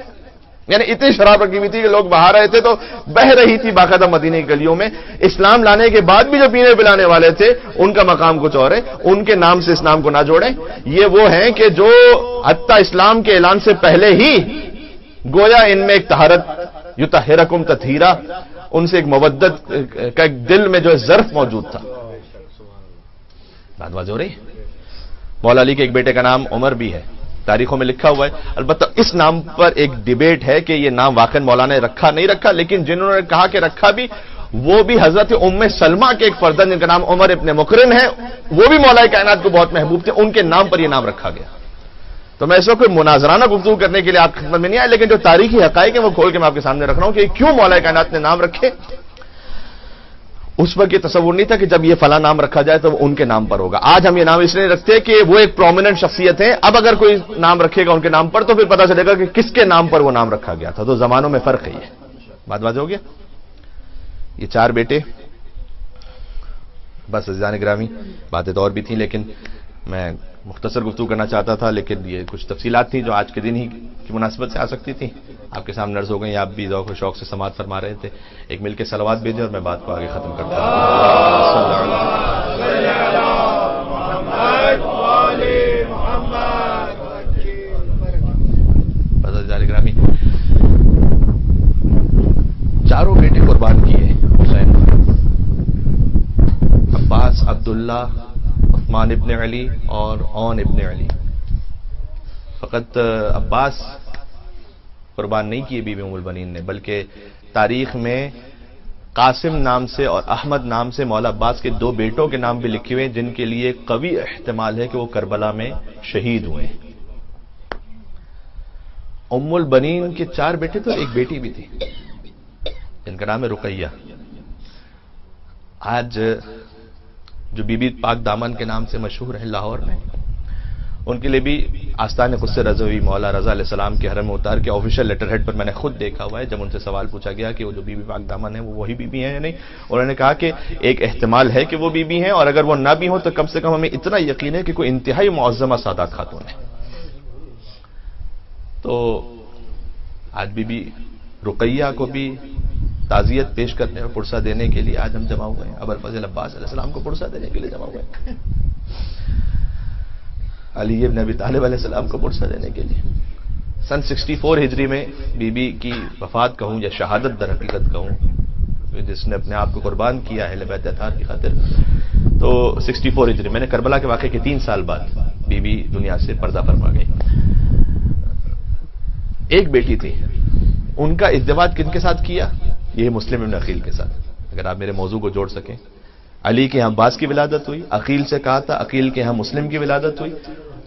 یعنی اتنی شراب رکھی ہوئی تھی کہ لوگ باہر رہے تھے تو بہہ رہی تھی باقاعدہ مدینہ کی گلیوں میں. اسلام لانے کے بعد بھی جو پینے پلانے والے تھے ان کا مقام کچھ اور ہے. ان کے نام سے اس نام کو نہ جوڑیں. یہ وہ ہیں کہ جو حتیٰ اسلام کے اعلان سے پہلے ہی گویا ان میں ایک طہارت یطہرکم تطہیرا ان سے ایک مودت کا ایک دل میں جو ظرف موجود تھا. بات واضح ہو رہی. مولا علی کے ایک بیٹے کا نام عمر بھی ہے تاریخوں میں لکھا ہوا ہے. البتہ اس نام پر ایک ڈیبیٹ ہے کہ یہ نام واقعا مولا نے رکھا نہیں رکھا لیکن جنہوں نے کہا کہ رکھا بھی وہ بھی حضرت ام سلمہ کے ایک فرزند جن کا نام عمر ابن مقرن ہے وہ بھی مولا کائنات کو بہت محبوب تھے. ان کے نام پر یہ نام رکھا گیا. تو میں اس وقت کوئی مناظرانہ گفتگو کرنے کے لیے آپ کی خدمت میں نہیں آیا لیکن جو تاریخی حقائق ہیں وہ کھول کے میں آپ کے سامنے رکھ رہا ہوں کہ کیوں مولا کائنات نے نام رکھے. اس وقت یہ تصور نہیں تھا کہ جب یہ فلاں نام رکھا جائے تو وہ ان کے نام پر ہوگا. آج ہم یہ نام اس لیے رکھتے کہ وہ ایک پرومیننٹ شخصیت ہے. اب اگر کوئی نام رکھے گا ان کے نام پر تو پھر پتہ چلے گا کہ کس کے نام پر وہ نام رکھا گیا تھا. تو زمانوں میں فرق ہے. یہ بات واضح ہو گیا. یہ 4 بیٹے بس عزیزان گرامی باتیں تو اور بھی تھیں لیکن میں مختصر گفتگو کرنا چاہتا تھا لیکن یہ کچھ تفصیلات تھیں جو آج کے دن ہی کی مناسبت سے آ سکتی تھیں. آپ کے سامنے عرض ہو گئی. آپ بھی ذوق و شوق سے سماعت فرما رہے تھے. ایک مل کے صلوات بھیجیں اور میں بات کو آگے ختم کرتا ہوں. گرامی 4 بیٹے قربان کیے حسین. عباس، عبداللہ، عثمان ابن علی اور اون ابن علی. فقط عباس قربان نہیں کیے بی بی ام البنین نے بلکہ تاریخ میں قاسم نام سے اور احمد نام سے مولا عباس کے 2 بیٹوں کے نام بھی لکھے ہوئے جن کے لیے قوی احتمال ہے کہ وہ کربلا میں شہید ہوئے. ام البنین کے 4 بیٹے تو ایک بیٹی بھی تھی جن کا نام ہے رقیہ. آج جو بی بی پاک دامن کے نام سے مشہور ہے لاہور میں ان کے لیے بھی آستان قدس رضوی مولا رضا علیہ السلام کے حرم اتار کے آفیشیل لیٹر ہیڈ پر میں نے خود دیکھا ہوا ہے. جب ان سے سوال پوچھا گیا کہ وہ جو بی بی پاک دامن ہے وہ وہی بی بی ہیں یا نہیں انہوں نے کہا کہ ایک احتمال ہے کہ وہ بی بی ہیں اور اگر وہ نہ بھی ہوں تو کم سے کم ہمیں اتنا یقین ہے کہ کوئی انتہائی معظمہ سادات خاتون ہے. تو آج بی بی رقیہ کو بھی تعزیت پیش کرنے اور پرسہ دینے کے لیے آج ہم جمع ہوئے ہیں. ابوالفضل عباس علیہ السلام کو پرسہ دینے کے لیے جمع ہوئے ہیں. علی ابن ابی طالب علیہ السلام کو پرسہ دینے کے لیے. سن 64 ہجری میں بی بی کی وفات کہوں یا شہادت در حقیقت کہوں جس نے اپنے آپ کو قربان کیا اہل بیت اطہار کی خاطر تو 64 ہجری میں نے کربلا کے واقعے کے 3 سال بعد بی بی دنیا سے پردہ فرما گئی. ایک بیٹی تھی. ان کا ازدواج کن کے ساتھ کیا؟ یہ مسلم ابن عقیل کے ساتھ. اگر آپ میرے موضوع کو جوڑ سکیں علی کے یہاں عباس کی ولادت ہوئی. عقیل سے کہا تھا عقیل کے یہاں مسلم کی ولادت ہوئی.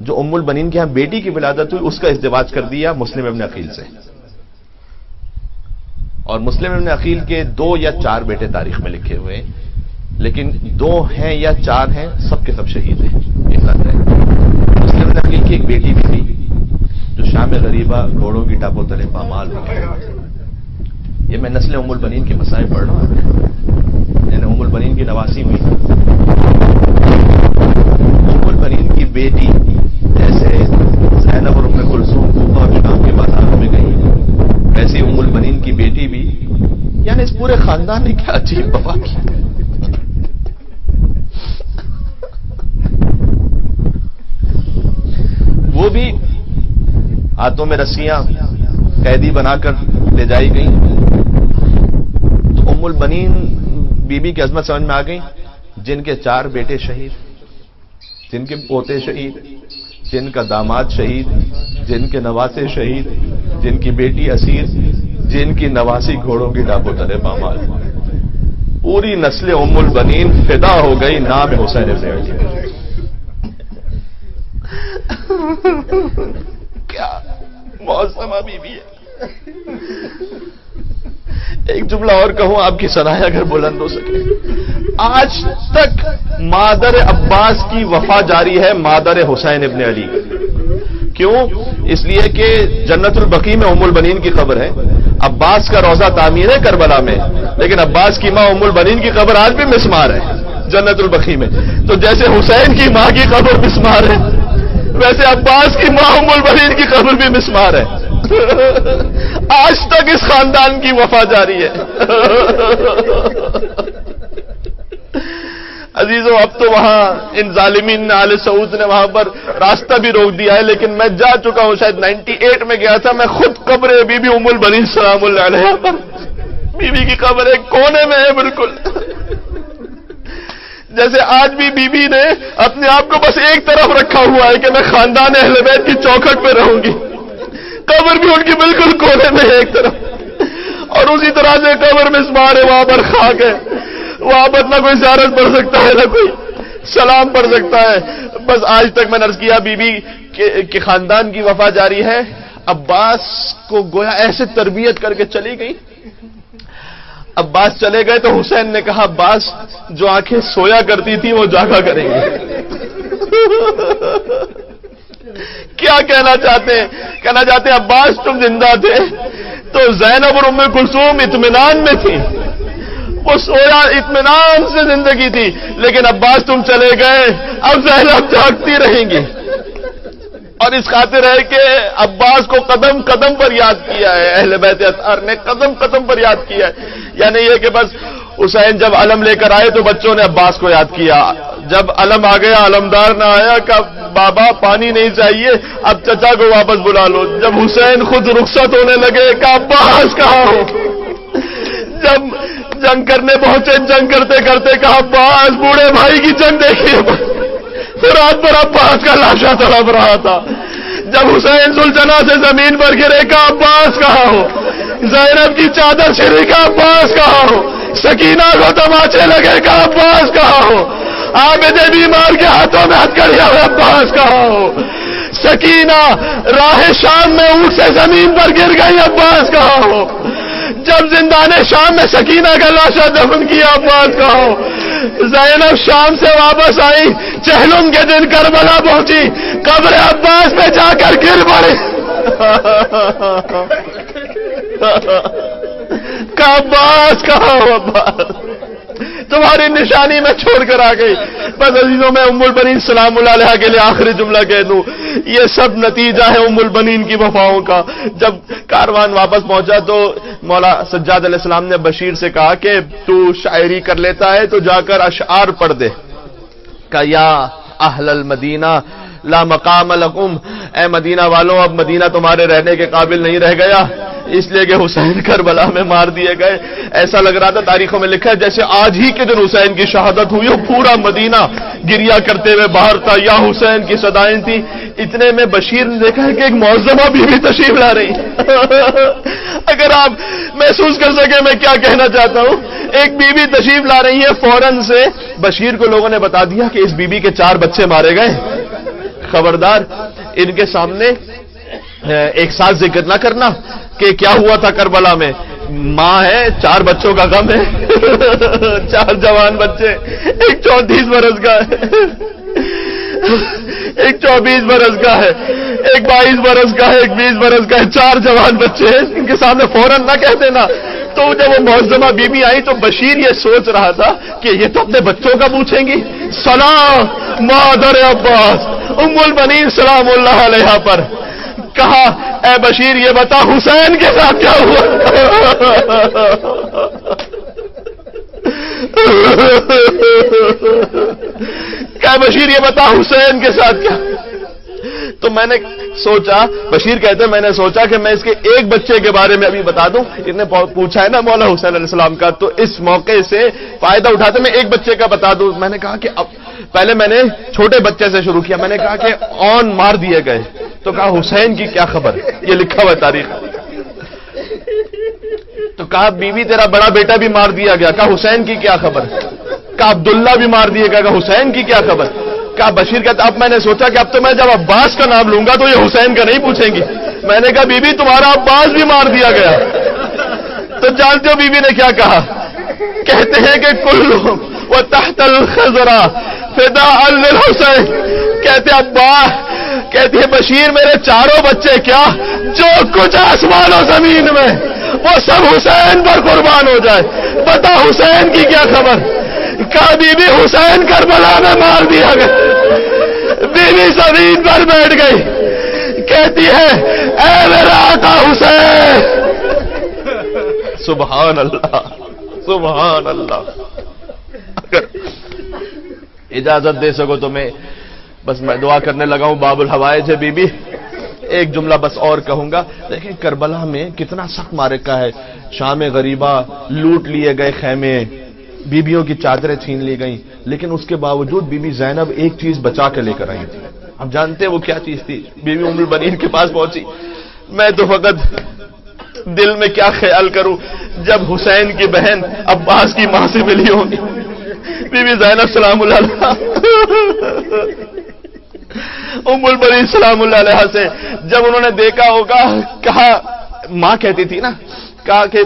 جو ام البنین کے یہاں بیٹی کی ولادت ہوئی اس کا ازدواج کر دیا مسلم ابن عقیل سے. اور مسلم ابن عقیل کے 2 یا 4 بیٹے تاریخ میں لکھے ہوئے ہیں لیکن 2 ہیں یا 4 ہیں سب کے سب شہید ہیں. مسلم ابن عقیل کی ایک بیٹی بھی تھی جو شام غریبہ گھوڑوں کی ٹاپوں تلے پامال ہو گئی. یہ میں نسل ام البنین کے مسائل پڑھ رہا ہوں. یعنی ام البنین کی نواسی ہوئی. ام البنین کی بیٹی جیسے زینب اور ام کلثوم کوفہ اور شام کے بازاروں میں گئی، ویسے ام البنین کی بیٹی بھی، یعنی اس پورے خاندان نے کیا عجیب وفا کی. وہ بھی ہاتھوں میں رسیاں قیدی بنا کر لے جائی گئیں. تو ام البنین بی بی کی عظمت سمجھ میں آ گئی، جن کے 4 بیٹے شہید، جن کے پوتے شہید، جن کا داماد شہید، جن کے نواسے شہید، جن کی بیٹی اسیر، جن کی نواسی گھوڑوں کی ڈاکو تلے پامال، پوری نسل ام البنین فدا ہو گئی نام حسین ابن علی. کیا معظمہ بی بی ہے. ایک جملہ اور کہوں آپ کی صلاح اگر بلند ہو سکے، آج تک مادر عباس کی وفا جاری ہے مادر حسین ابن علی. کیوں؟ اس لیے کہ جنت البقیع میں ام البنین کی قبر ہے، عباس کا روضہ تعمیر ہے کربلا میں، لیکن عباس کی ماں ام البنین کی قبر آج بھی مسمار ہے جنت البقیع میں. تو جیسے حسین کی ماں کی قبر مسمار ہے، ویسے عباس کی ماں ام البنین کی قبر بھی مسمار ہے. آج تک اس خاندان کی وفا جاری ہے. عزیزوں، اب تو وہاں ان ظالمین نے، آل سعود نے وہاں پر راستہ بھی روک دیا ہے، لیکن میں جا چکا ہوں، شاید 98 میں گیا تھا میں خود. قبر بی بی ام البنین سلام اللہ علیہا پر، بی بی کی قبر ایک کونے میں ہے بالکل. جیسے آج بھی بی بی نے اپنے آپ کو بس ایک طرف رکھا ہوا ہے کہ میں خاندان اہل بیت کی چوکھٹ پہ رہوں گی، قبر بھی ان کی بالکل کونے میں ہے ایک طرف. اور اسی طرح سے قبر مسمار ہے، وہاں پر خاک ہے، وہاں پر نہ کوئی زیارت پڑھ سکتا ہے نہ کوئی سلام پڑھ سکتا ہے. بس آج تک میں نے عرض کیا بی بی کے خاندان کی وفا جاری ہے. عباس کو گویا ایسے تربیت کر کے چلی گئی. عباس چلے گئے تو حسین نے کہا عباس جو آنکھیں سویا کرتی تھی وہ جاگا کریں گے. کیا کہنا چاہتے ہیں؟ کہنا چاہتے ہیں عباس تم زندہ تھے تو زینب اور ام کلثوم اطمینان میں تھی، وہ سویا اطمینان سے زندگی تھی، لیکن عباس تم چلے گئے، اب زینب جاگتی رہیں گی. اور اس خاطر ہے کہ عباس کو قدم قدم پر یاد کیا ہے اہل بیت اطہار نے، قدم قدم پر یاد کیا ہے. یعنی یہ کہ بس حسین جب علم لے کر آئے تو بچوں نے عباس کو یاد کیا، جب علم آ گیا علمدار نہ آیا کہ بابا پانی نہیں چاہیے، اب چچا کو واپس بلا لو. جب حسین خود رخصت ہونے لگے کہ عباس کہاں ہو، جب جنگ کرنے پہنچے جنگ کرتے کرتے کہا عباس بوڑھے بھائی کی جنگ دیکھیے، رات بھر عباس کا لاشا تڑپ رہا تھا. جب حسین سلطنہ سے زمین پر گرے کہا عباس کہاں ہو، زینب کی چادر چھری کا عباس کہاں ہو، سکینہ کو تماچے لگے کہا عباس کہاں ہو، عابد بیمار کے ہاتھوں میں ہتھکڑیاں ہوئے عباس کہاں ہو، سکینہ راہ شام میں اونٹ سے زمین پر گر گئی عباس کہاں ہو، جب زندان شام میں سکینہ کا لاشا دفن کیا عباس کہاں ہو، زینب شام سے واپس آئی، چہلم کے دن کربلا پہنچی، قبر عباس پہ جا کر گر پڑی. کہ عباس کہاں ہو، عباس تمہاری نشانی میں چھوڑ کر آ گئی. بس عزیزوں میں ام البنین سلام اللہ علیہا کے لیے آخری جملہ کہہ دوں، یہ سب نتیجہ ہے ام البنین کی وفاؤں کا. جب کاروان واپس پہنچا تو مولا سجاد علیہ السلام نے بشیر سے کہا کہ تو شاعری کر لیتا ہے تو جا کر اشعار پڑھ دے. کہ یا اہل المدینہ لا مقام لکم، اے مدینہ والوں اب مدینہ تمہارے رہنے کے قابل نہیں رہ گیا، اس لیے کہ حسین کربلا میں مار دیے گئے. ایسا لگ رہا تھا، تاریخوں میں لکھا ہے جیسے آج ہی کے دن حسین کی شہادت ہوئی ہو، پورا مدینہ گریا کرتے ہوئے باہر تھا، یا حسین کی صدائیں تھیں. اتنے میں بشیر نے دیکھا ہے کہ ایک معظمہ بیوی تشریف لا رہی. اگر آپ محسوس کر سکیں میں کیا کہنا چاہتا ہوں، ایک بیوی تشریف لا رہی ہے، فوراً سے بشیر کو لوگوں نے بتا دیا کہ اس بیوی کے 4 بچے مارے گئے، خبردار ان کے سامنے ایک ساتھ ذکر نہ کرنا کہ کیا ہوا تھا کربلا میں. ماں ہے، 4 بچوں کا غم ہے، 4 جوان بچے، ایک 34 برس کا ہے، ایک 24 برس کا ہے، ایک 22 برس کا ہے، ایک 20 برس کا ہے، 4 جوان بچے ہیں، ان کے سامنے فوراً نہ کہہ دینا. تو جب وہ معظمہ بی بی آئی تو بشیر یہ سوچ رہا تھا کہ یہ تو اپنے بچوں کا پوچھیں گی. سلام مادر عباس، ام البنین سلام اللہ علیہا پر کہا اے بشیر یہ بتا حسین کے ساتھ کیا ہوا؟ کیا بشیر یہ بتا حسین کے ساتھ کیا؟ تو میں نے سوچا، بشیر کہتے ہیں میں نے سوچا کہ میں اس کے ایک بچے کے بارے میں ابھی بتا دوں، اس نے پوچھا ہے نا مولا حسین علیہ السلام کا، تو اس موقع سے فائدہ اٹھاتے میں ایک بچے کا بتا دوں۔ میں نے کہا کہ اب پہلے میں نے چھوٹے بچے سے شروع کیا، میں نے کہا کہ اون مار دیے گئے، تو کہا حسین کی کیا خبر، یہ لکھا ہوا تاریخ۔ تو کہا بیوی تیرا بڑا بیٹا بھی مار دیا گیا، کہا حسین کی کیا خبر؟ کہا عبداللہ بھی مار دیے گیا، کہا حسین کی کیا خبر؟ کہا بشیر کہتا اب میں نے سوچا کہ اب تو میں جب عباس کا نام لوں گا تو یہ حسین کا نہیں پوچھیں گی۔ میں نے کہا بی بی تمہارا عباس بھی مار دیا گیا۔ تو جانتے ہو بی بی نے کیا کہا؟ کہتے ہیں کہ کلہم وتحت الخضرا فداء للحسین، کہتے ابا، کہتی ہے بشیر میرے چاروں بچے کیا جو کچھ آسمان و زمین میں وہ سب حسین پر قربان ہو جائے، بتا حسین کی کیا خبر؟ کہا بی بی حسین کربلا میں مار دیا گیا۔ بی بی زمین پر بیٹھ گئی، کہتی ہے اے میرا آقا حسین۔ سبحان اللہ سبحان اللہ۔ اگر اجازت دے سکو تو میں بس میں دعا کرنے لگا ہوں، باب الحوائج ہے بی بی، ایک جملہ بس اور کہوں گا۔ دیکھیں کربلا میں کتنا سخت معرکہ ہے، شام غریبہ لوٹ لیے گئے خیمے، بیویوں کی چادریں چھین لی گئیں، لیکن اس کے باوجود بی بی زینب ایک چیز بچا کے لے کر آئی تھی۔ اب جانتے ہیں وہ کیا چیز تھی؟ بی بی ام البنین کے پاس پہنچی، میں تو فقط دل میں کیا خیال کروں جب حسین کی بہن عباس کی ماں سے ملی ہوگی، بی بی زینب سلام اللہ علیہا ام البنین سلام اللہ علیہا سے جب انہوں نے دیکھا ہوگا، کہا ماں کہتی تھی نا، کہا کہ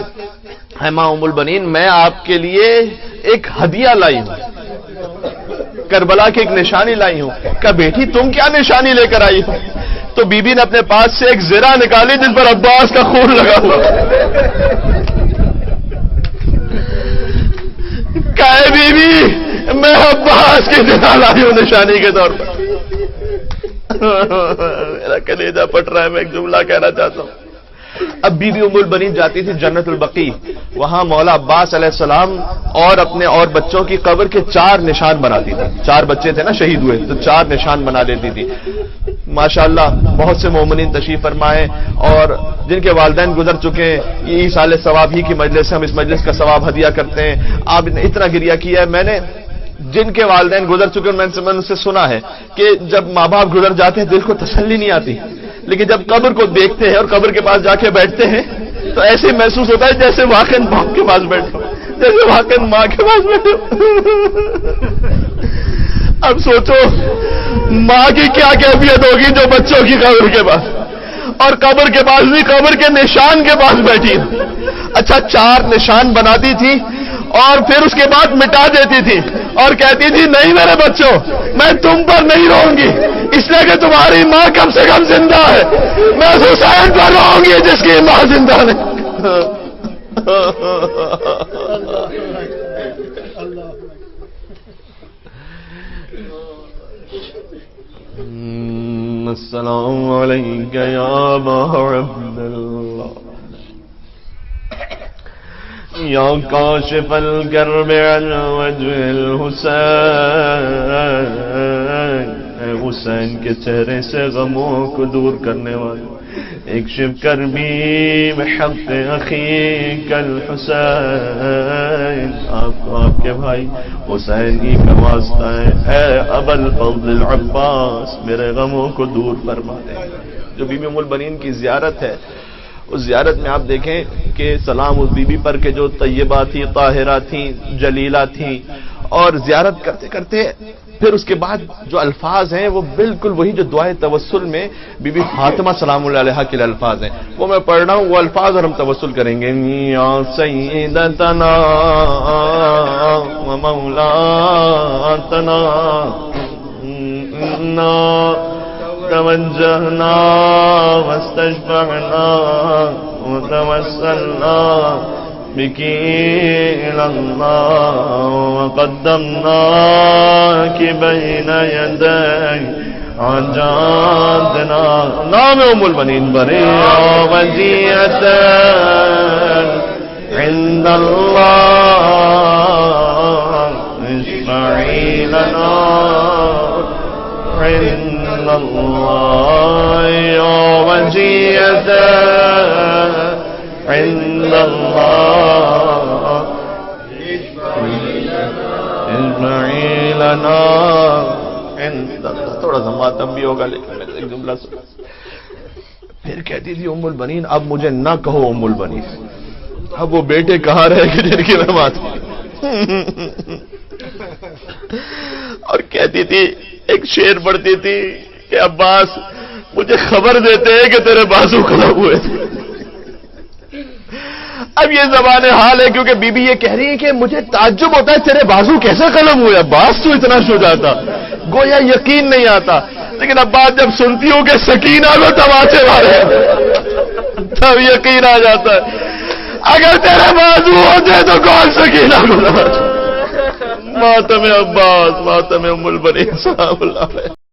ہے ماں ام البنین میں آپ کے لیے ایک ہدیہ لائی ہوں، کربلا کی ایک نشانی لائی ہوں۔ کہا بیٹی تم کیا نشانی لے کر آئی ہو؟ تو بی بی نے اپنے پاس سے ایک زرہ نکالی جس پر عباس کا خون لگا ہوا۔ کہے بی بی میں عباس کی زرہ لائی ہوں نشانی کے طور پر۔ میرا کلیجہ پھٹ رہا ہے، میں ایک جملہ کہنا چاہتا ہوں۔ اب بی بی ام البنین جاتی تھی جنت البقیع، وہاں مولا عباس علیہ السلام اور اپنے اور بچوں کی قبر کے 4 نشان بناتی تھی۔ 4 بچے تھے نا شہید ہوئے، تو 4 نشان بنا لیتی تھی۔ ماشاءاللہ بہت سے مومنین تشریف فرمائے اور جن کے والدین گزر چکے ہیں، یہ سال ثواب ہی کی مجلس، ہم اس مجلس کا ثواب ہدیہ کرتے ہیں۔ آپ نے اتنا گریہ کیا ہے، میں نے جن کے والدین گزر چکے ہیں میں نے ان سے سنا ہے کہ جب ماں باپ گزر جاتے ہیں دل کو تسلی نہیں آتی، لیکن جب قبر کو دیکھتے ہیں اور قبر کے پاس جا کے بیٹھتے ہیں تو ایسے محسوس ہوتا ہے جیسے واقعی باپ کے پاس بیٹھو، جیسے واقعی ماں کے پاس بیٹھو۔ اب سوچو ماں کی کیا کیفیت ہوگی جو بچوں کی قبر کے پاس، اور قبر کے پاس بھی قبر کے نشان کے پاس بیٹھی۔ اچھا 4 نشان بناتی تھی اور پھر اس کے بعد مٹا دیتی تھی اور کہتی تھی نہیں میرے بچوں میں تم پر نہیں رہوں گی، اس لیے کہ تمہاری ماں کم سے کم زندہ ہے، میں حسین پر رہوں گی جس کی ماں زندہ نہیں۔ السلام علیکم یا ابا عبد اللہ یا کاشف الکرب عن وجه الحسین، اے حسین کے چہرے سے غموں کو دور کرنے والے، اکشف کربی بحق اخیک الحسین، آپ کے بھائی حسین ہی کا واسطہ ہے، اے ابا الفضل العباس میرے غموں کو دور فرما دے۔ جو بی بی ام البنین کی زیارت ہے، اس زیارت میں آپ دیکھیں کہ سلام اس بی بی پر کے جو طیبہ تھی، طاہرہ تھیں، جلیلہ تھیں، اور زیارت کرتے کرتے پھر اس کے بعد جو الفاظ ہیں وہ بالکل وہی جو دعائے توسل میں بی بی فاطمہ سلام اللہ علیہا کے لیے الفاظ ہیں، وہ میں پڑھ رہا ہوں وہ الفاظ اور ہم توسل کریں گے۔ یا سیدتنا و مولاتنا توجهنا واستشفعنا وتوسلنا بك إلى الله وقدمناك بين يدي عجادنا نام ام البنین بنی وجیت عند اللہ اشفعی لنا عند اللہ یا وجیت عند اللہ اشفعی لنا عند اللہ. تھوڑا سا ماتم بھی ہوگا لیکن میں ایک جملہ سنا. پھر کہتی تھی ام البنین اب مجھے نہ کہو ام البنین، اب وہ بیٹے کہاں رہے کہ جن کی میں بات اور کہتی تھی ایک شعر پڑھتی تھی کہ عباس مجھے خبر دیتے ہیں کہ تیرے بازو قلم ہوئے تھے. اب یہ زبان حال ہے کیونکہ بی بی یہ کہہ رہی ہے کہ مجھے تعجب ہوتا ہے تیرے بازو کیسے قلم ہوئے عباس، تو اتنا شجاع تھا، گویا یقین نہیں آتا. لیکن عباس جب سنتی ہوں کہ سکینہ کو تماچے مارے تب یقین آ جاتا ہے. اگر تیرے بازو ہوتے تو کون سکینہ کو تماچے. ماتم عباس، ماتم ام البنین سلام اللہ علیہ.